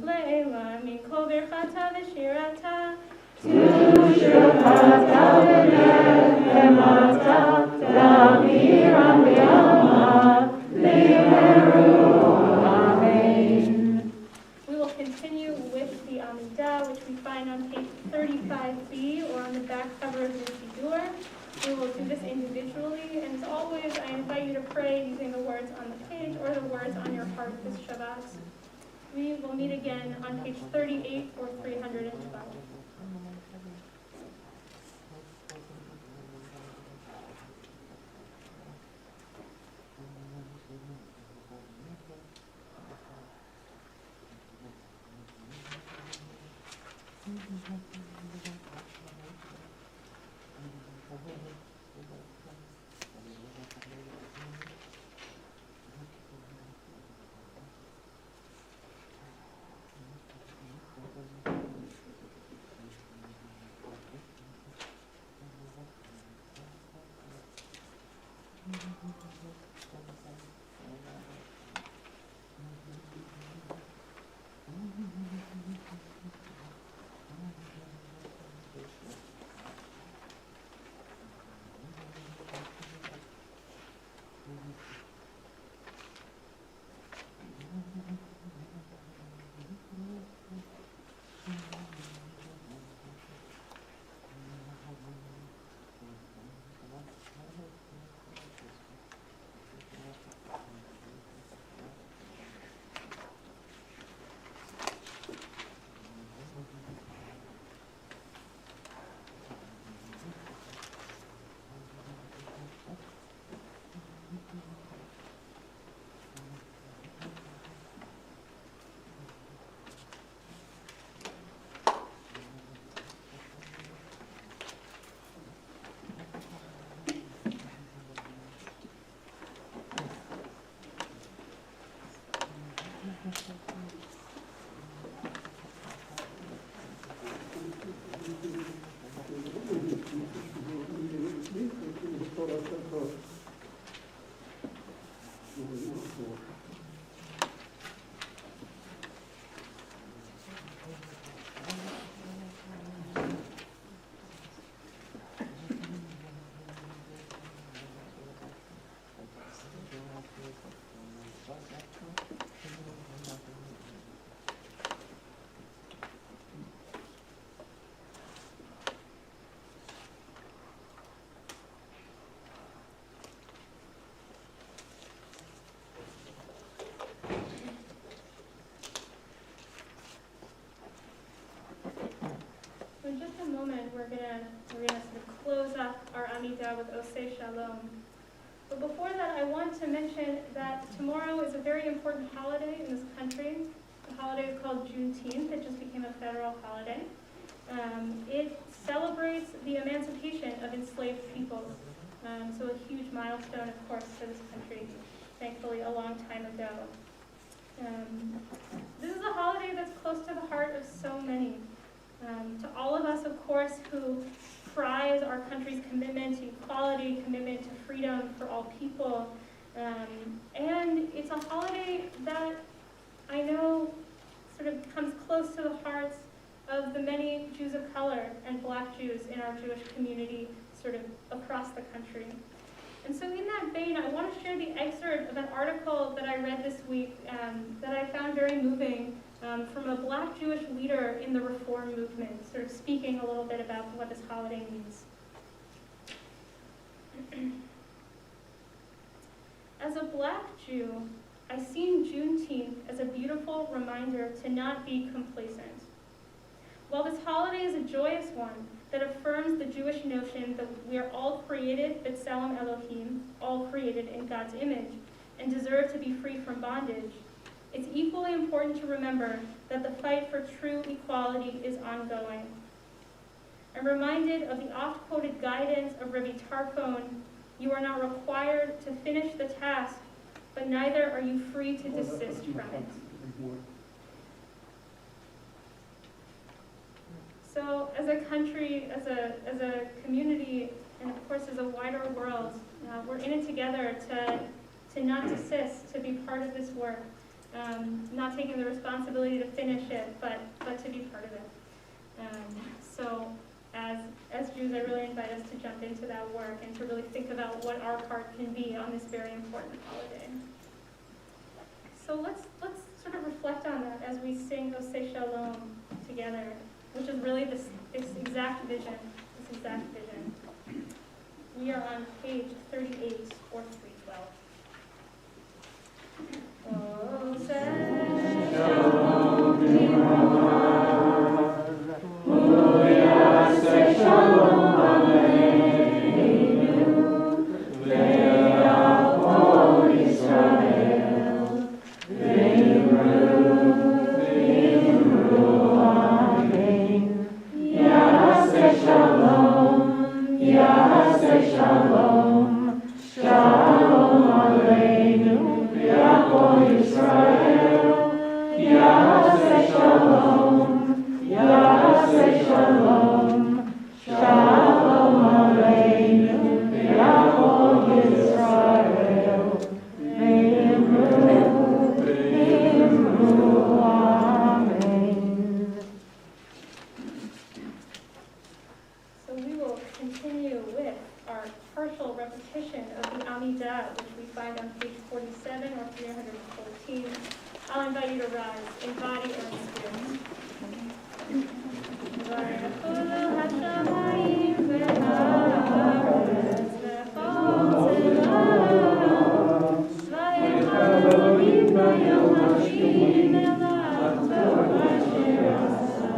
Le'ela min kol birchata v'shirata. We will continue with the Amidah, which we find on page 35b, or on the back cover of your Siddur. We will do this individually, and as always, I invite you to pray using the words on the page or the words on your heart this Shabbat. We will meet again on page 38 or 312. In just a moment, we're gonna sort of close up our Amidah with Oseh Shalom. But before that, I want to mention that tomorrow is a very important holiday in this country. The holiday is called Juneteenth. It just became a federal holiday. It celebrates the emancipation of enslaved peoples. So a huge milestone, of course, for this country, thankfully a long time ago. This is a holiday that's close to the heart of so many. To all of us, of course, who prize our country's commitment to equality, commitment to freedom for all people. And it's a holiday that I know sort of comes close to the hearts of the many Jews of color and Black Jews in our Jewish community sort of across the country. And so in that vein, I want to share the excerpt of an article that I read this week that I found very moving from a Black Jewish leader in the Reform movement, sort of speaking a little bit about what this holiday means. As a Black Jew, I see Juneteenth as a beautiful reminder to not be complacent. While this holiday is a joyous one that affirms the Jewish notion that we are all created b'tselem Elohim, all created in God's image, and deserve to be free from bondage, it's equally important to remember that the fight for true equality is ongoing. I'm reminded of the oft-quoted guidance of Rabbi Tarfon, "You are not required to finish the task, but neither are you free to desist from it." So as a country, as a community, and of course as a wider world, we're in it together to not desist, to be part of this work, not taking the responsibility to finish it, but to be part of it. So as Jews, I really invite us to jump into that work and to really think about what our part can be on this very important holiday. So let's sort of reflect on that as we sing Oseh Shalom together, which is really this exact vision, We are on page 38 or 312. Oseh Shalom Shalom Aleinu, Ve'al Israel, Ve'imru Amen. Yaseh Shalom, Yaseh Shalom, Shalom Aleinu, Ve'al Israel, Yaseh Shalom, Yaseh Shalom, Shalom Aleinu, Ve'al Israel, Ve'imru Amen. So we will continue with our partial repetition of the Amidah, which we find on page 47 or 314. I'll invite you to rise in body or in spirit. Vayachulu hashamayim ve'haaretz ve'chol tzelav, vayachalolim bayom hashim elav v'asher asa,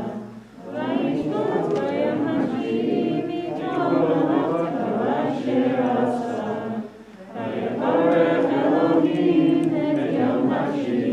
vayishmot bayom hashim itom elav v'asher asa, vayavarech Elohim et yom hashim.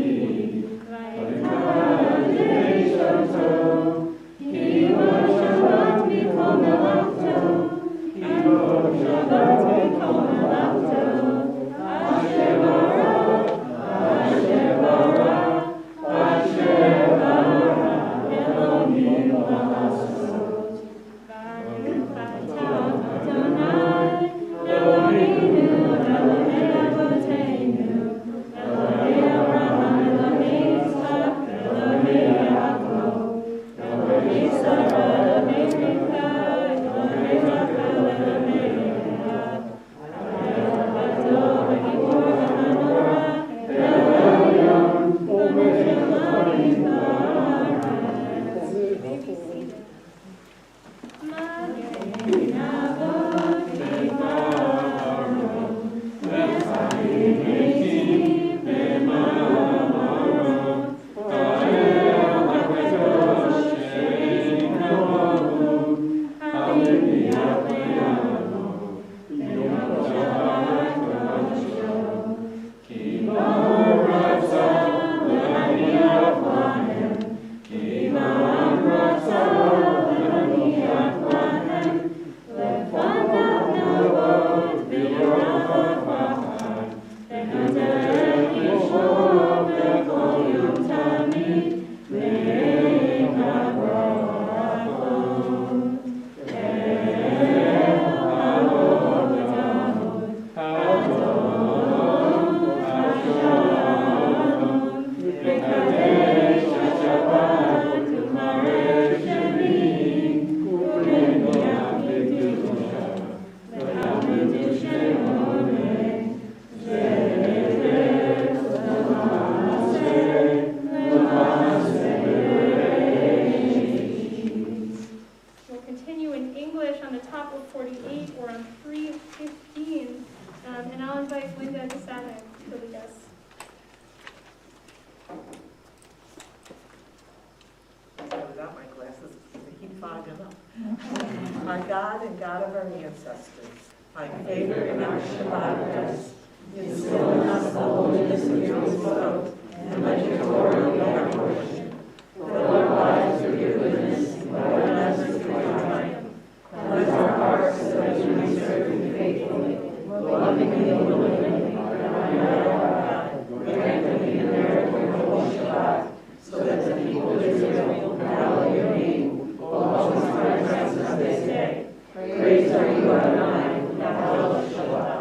My God and God of our ancestors, my favor in our Shabbat rest, instill in us the holiness of your oath, and let your Torah be our portion. Fill our lives with your goodness, and guide us with your triumph. Cleanse our hearts so that we may serve you faithfully, lovingly and willingly. My God, grant that we inherit your holy Shabbat, so that the people of Israel will hallow your name, will always praise us this day. Praise are you, Adonai, Shabbat.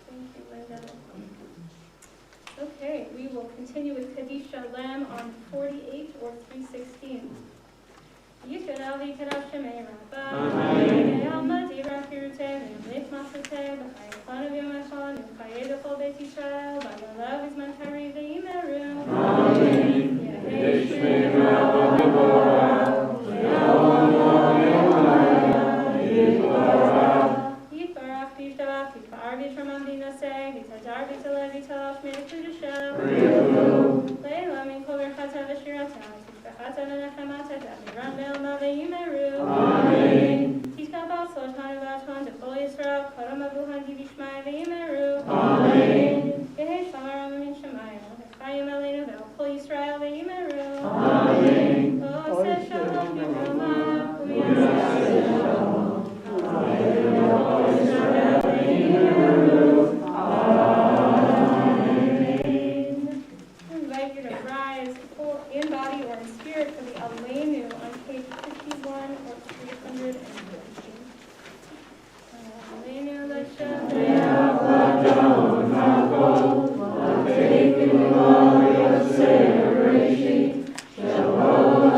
Thank you, Linda. Okay, we will continue on 48 or 316. Yisrael v'kadav shemei rabba, Yisrael madi rakirute, v'yamlit masute, v'chayefon of yom echon, v'chayed v'chol beit Yisrael, v'yalav izman kari v'yimeru. Amen. Yehi shmei rabba v'borah, Yitbarach v'yishtabach, v'yitbar v'yishramam v'yinaseh, v'yitadar v'yitalev v'yitalav shmei k'udushem. Leila min kol birchata v'shirata, Tishbachata v'nechemata, v'amiram ve'elma v'yimeru. Amen. Tishkabal soltan v'ashman d'chol Yisrael, kodam avuhan v'yishmai v'yimeru. Amen. Yehi shamaram min shemayim, v'chayim aleinu ve'al kol Yisrael v'yimeru. Amen. Oseh shalom v'roma, v'yaseh shalom. In body or in spirit for the Aleinu on page 51 or 313. Aleinu l'Shem ve'avadon ha'kol, v'teiku v'yosei ha'reshit, shelo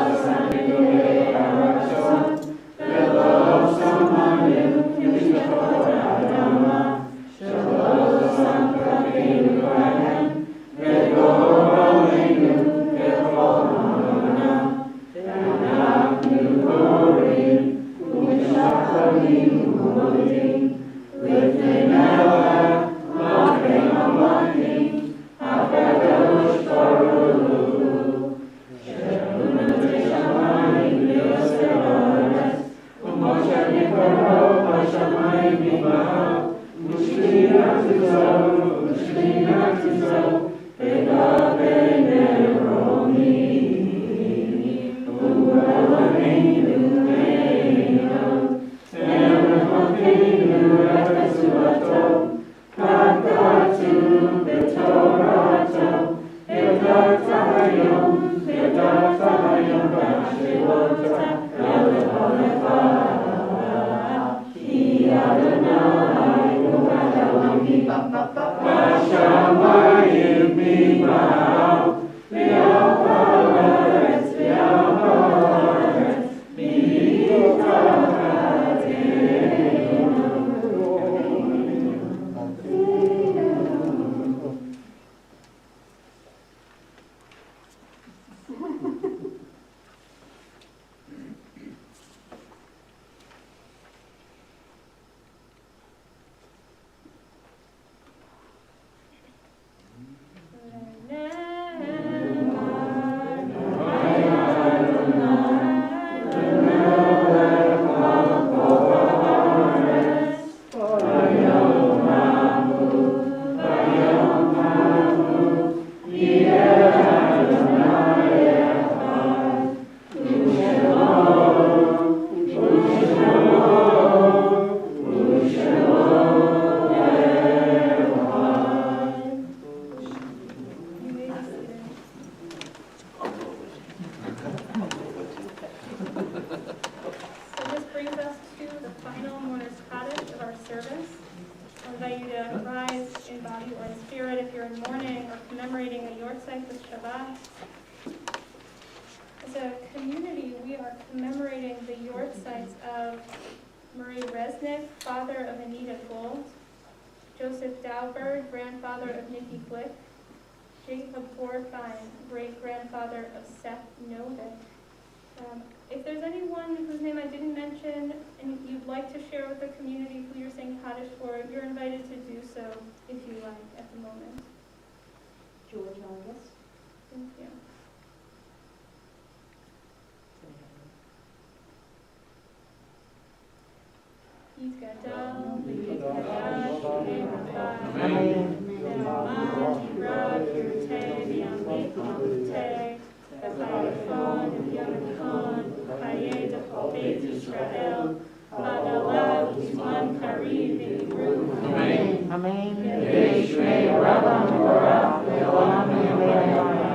asanu ve'arasot, velo samanu k'mishpachot ha'adama, shelo samkafinu b'hem, v'go aleinu Shabbat. As a community, we are commemorating the yard sites of Murray Resnick, father of Anita Gold, Joseph Dauberg, grandfather of Nikki Glick, Jacob Borfine, great-grandfather of Seth Novick. If there's anyone whose name I didn't mention and you'd like to share with the community who you're saying Kaddish for, you're invited to do so if you like at the moment. George August. Thank you. Yitgadal, v'yitkadash, v'yirafah, v'yamad, yirad, yirteh, v'yamit, v'yamuteh, v'chayefon, v'yamachon, v'chayeh, d'chol beit Yisrael, v'adalav, v'zman karim, v'yimru. Amen. Amen. Yehi shmei rabba v'borah, v'olam v'yameh.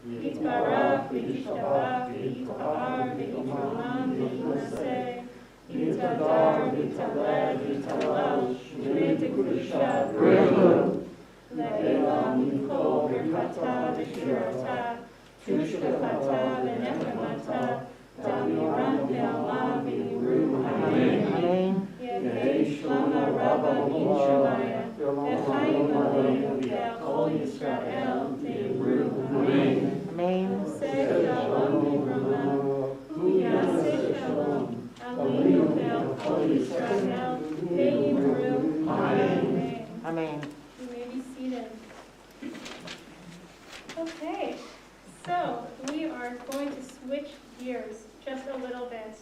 Yitbarach, v'yishtabach, v'yitba'ar, v'yitrulam, v'yinaseh. Yitadar, Yitaled, Yitalel, Shmei Tekudusha, Le'elam, Yikol, Birchata, V'shirata, Chaim Ve'achol Yisrael Teimru. Amen. Amen. Oseh Shalom B'Rama, Hu Yaseh Shalom. Aleinu Ve'achol Yisrael Teimru. Amen. Amen. You may be seated. Okay, so we are going to switch gears just a little bit.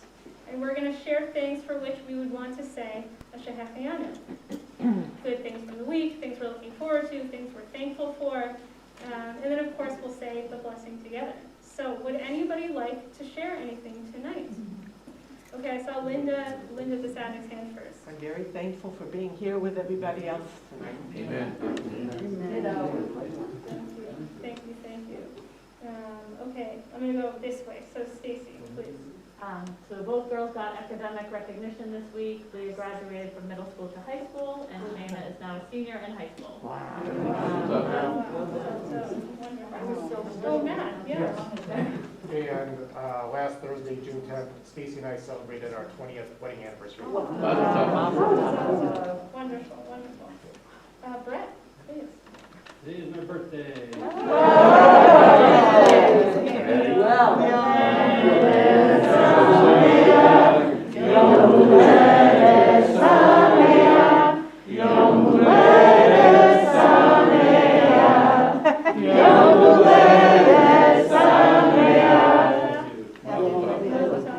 And we're going to share things for which we would want to say a Shehecheyanu. Good things from the week, things we're looking forward to, things we're thankful for. And then, of course, we'll say the blessing together. So would anybody like to share anything tonight? Okay, I saw Linda Besadnik's hand first. I'm very thankful for being here with everybody else tonight. Amen. Thank you. Okay, I'm going to go this way. So Stacy, please. So both girls got academic recognition this week. They graduated from middle school to high school, and Shayna is now a senior in high school. Oh, Matt, yeah. And last Thursday, June 10th, Stacy and I celebrated our 20th wedding anniversary. Wonderful. Brett, please. Today is my birthday.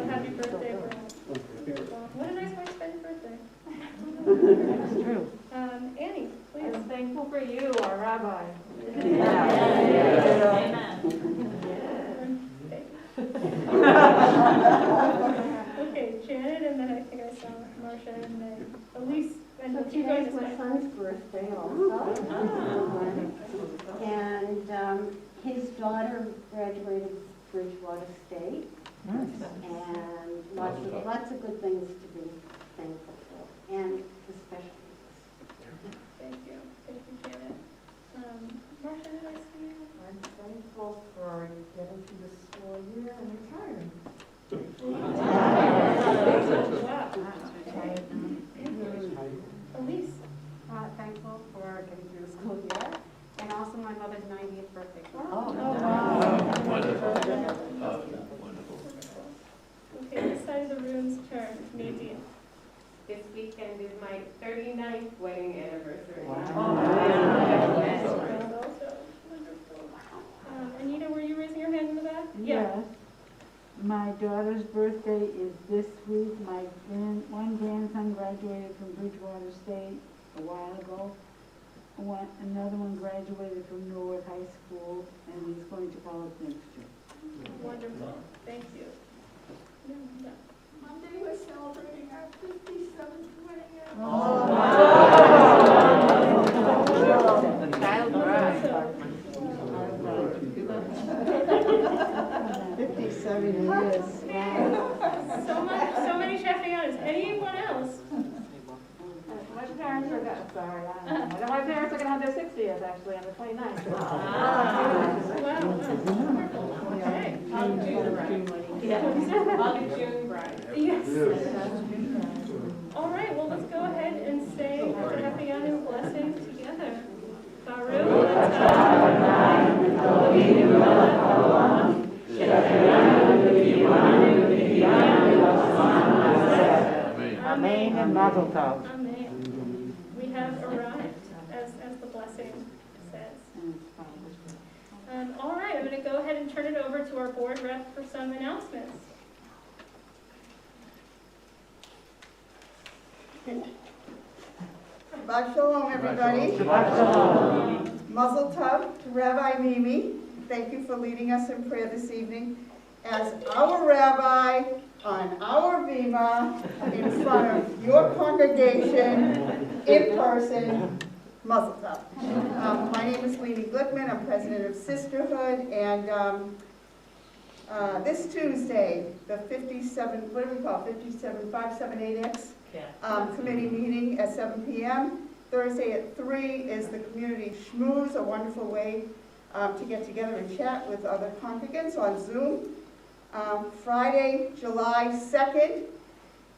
Happy birthday, Brett. What a nice way to spend your birthday. That's true. Annie, please. I'm thankful for you, our rabbi. Okay, Janet, and then I think I saw Marcia, and then Elise, and So then keep going today's this my way. son's birthday also. And his daughter graduated Bridgewater State. And lots of good things to be thankful for, and especially Thank you, Janet. Marcia, did I see you? I'm thankful for getting through the school year and retiring. Elise. thankful for getting through the school year, and also my mother's 90th birthday. Wonderful. Okay, this side of the room's turn. Nadine. This weekend is my 39th wedding anniversary. Anita, were you raising your hand in the back? Yes. My daughter's birthday is this week. My one grandson graduated from Bridgewater State a while ago. Another one graduated from Norwood High School, and he's going to college next year. Wonderful. Thank you. Monday we're celebrating our 57th wedding Child bride. 57 years. So many Sheffianas. Anyone else? My parents are gonna, sorry, I don't know. My parents are gonna have their 60th actually on the 29th. Okay. I'll do June bride. I'll do June bride. Yes. All right, well, let's go ahead and say the Sheffiana blessing together. Baruch Amen and Mazel Tov. Amen. We have arrived, as the blessing says. All right, I'm going to go ahead and turn it over to our board rep for some announcements. Shabbat Shalom, everybody. Shabbat Shalom. Mazel Tov to Rabbi Mimi. Thank you for leading us in prayer this evening. As our rabbi on our bima in front of your congregation in person, Mazel Tov. My name is Leni Glickman. I'm president of Sisterhood, and this Tuesday, the 57, what do we call it, 578X committee meeting at 7 p.m. Thursday at 3 is the community schmooze, a wonderful way to get together and chat with other congregants on Zoom. Friday, July 2nd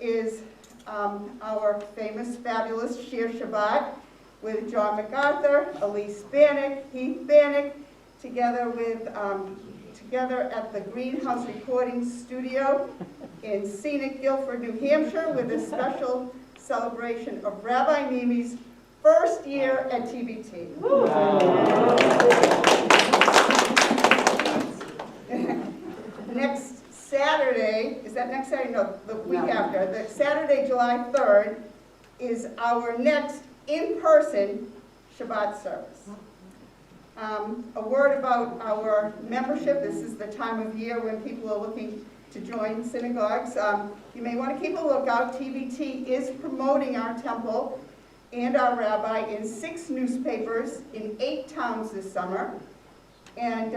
is our famous, fabulous Shir Shabbat. with John MacArthur, Elise Bannock, Heath Bannock, together at the Greenhouse Recording Studio in scenic Guilford, New Hampshire, with a special celebration of Rabbi Mimi's first year at TBT. Next Saturday, is that next Saturday? No, the week after. The Saturday, July 3rd, is our next in-person Shabbat service. A word about our membership. This is the time of year when people are looking to join synagogues. You may want to keep a lookout. TBT is promoting our temple and our rabbi in 6 newspapers in 8 towns this summer. And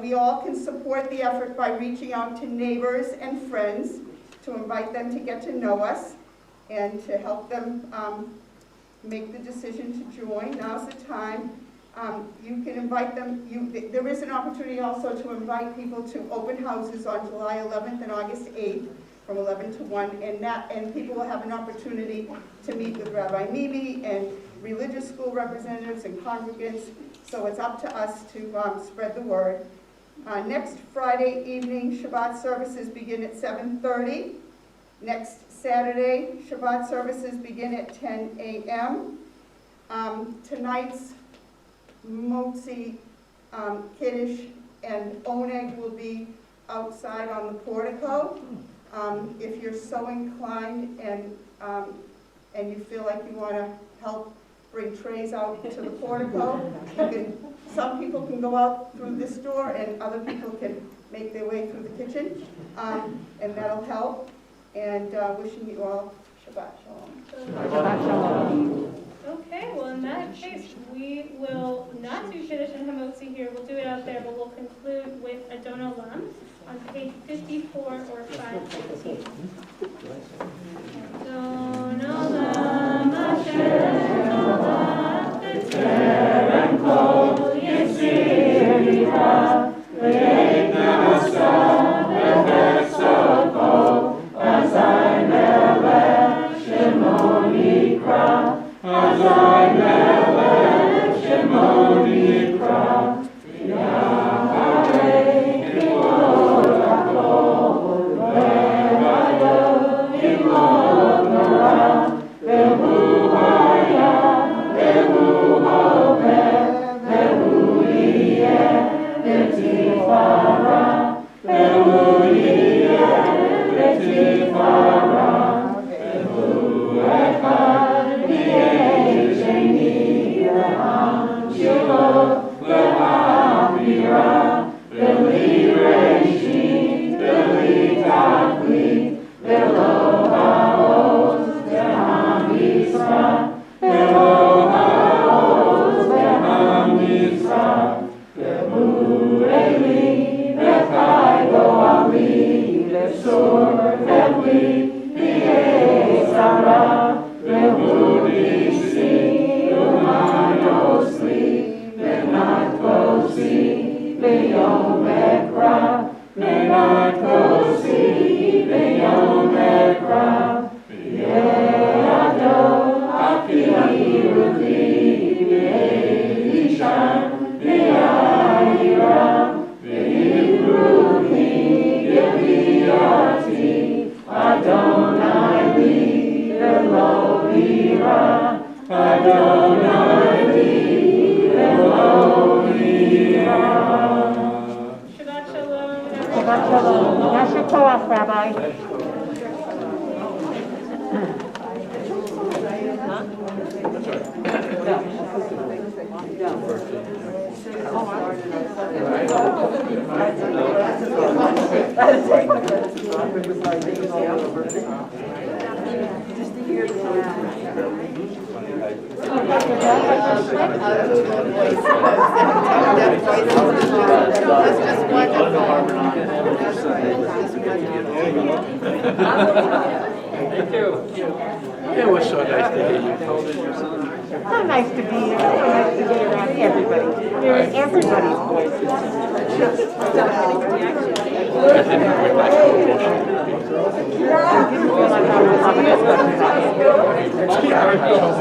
we all can support the effort by reaching out to neighbors and friends to invite them to get to know us and to help them make the decision to join. Now's the time. You can invite them. There is an opportunity also to invite people to open houses on July 11th and August 8th from 11 to 1, and people will have an opportunity to meet with Rabbi Mimi and religious school representatives and congregants. So it's up to us to spread the word. Next Friday evening, Shabbat services begin at 7:30. Next Saturday, Shabbat services begin at 10 a.m. Tonight's Motzi, Kiddush, and Oneg will be outside on the portico. If you're so inclined and you feel like you want to help bring trays out to the portico, some people can go out through this door and other people can make their way through the kitchen, and that'll help. And wishing you all Shabbat Shalom. Shabbat Shalom. Okay, well in that case, we will not do Kiddush and Hamotzi here. We'll do it out there, but we'll conclude with Adon Olam on page 54 or 515. Adon Olam Hashem Olam B'Terem Kol Yisir Yivra V'Yein Nasa V'Chesod Kol Azai Melech Shemo Yikra Azai Melech Shemo Yikra Yahweh Kivod HaKol V'Vado Kivod Nora V'Hu Haya V'Hu Hoveh V'Hu Yiyeh V'Tifara V'Hu Yiyeh V'Tifara V'Hu Echad V'Yeh Sheni V'Ham Shilo V'Havira V'Li Reshit V'Li Tachlit V'Lo Ha'oz V'Ham Yisra V'Lo Ha'oz V'Ham Yisra V'Hu Eli V'Chai Go'ali V'Sur V'Li V'Yeh Sarah V'Hu Nisi U'Mayosli V'Nat Kosi V'Yom Ekra V'Nat Kosi V'Yom Ekra V'Ye'ado Api Ruchi V'Elishan V'Ya'ira V'Yibruchi V'Yati Adonai Li V'Lo Ira Adonai Li V'Lo Ira. Shabbat Shalom. Shabbat Shalom. Yasher Koach, Rabbi. Thank you. It was so nice to hear you. So nice to be here. So nice to be around everybody. Hearing everybody's voices. I didn't bring my quotation. I didn't feel like I was having a special time. Yeah, I was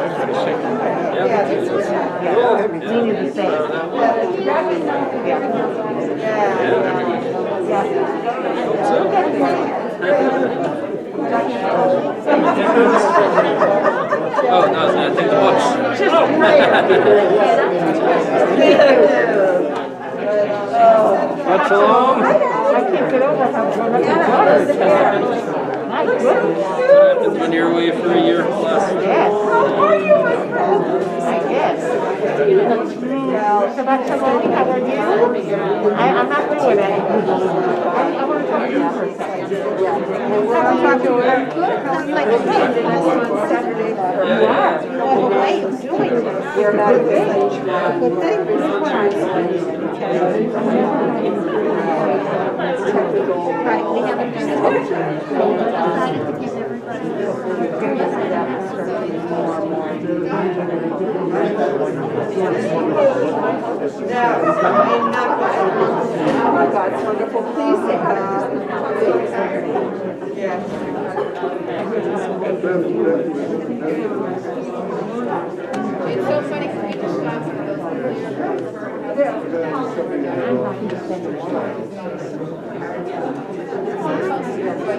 Oh, no, I think the books. What's wrong? I can't get over how much water is here. My goodness. What happens when you're away for a year plus? Yes. I guess. Shabbat Shalom, how are you? I'm not doing it. I want to talk to you for a second. How are you doing? Sounds like it's on Saturday. You are. Well, the way you're doing it. You're not a good thing. Good thing. Right, we haven't done it. So we decided to give everybody Now, I'm not going to, oh my God, it's wonderful. Please say hi. Yes. It's so funny for me to stop for those.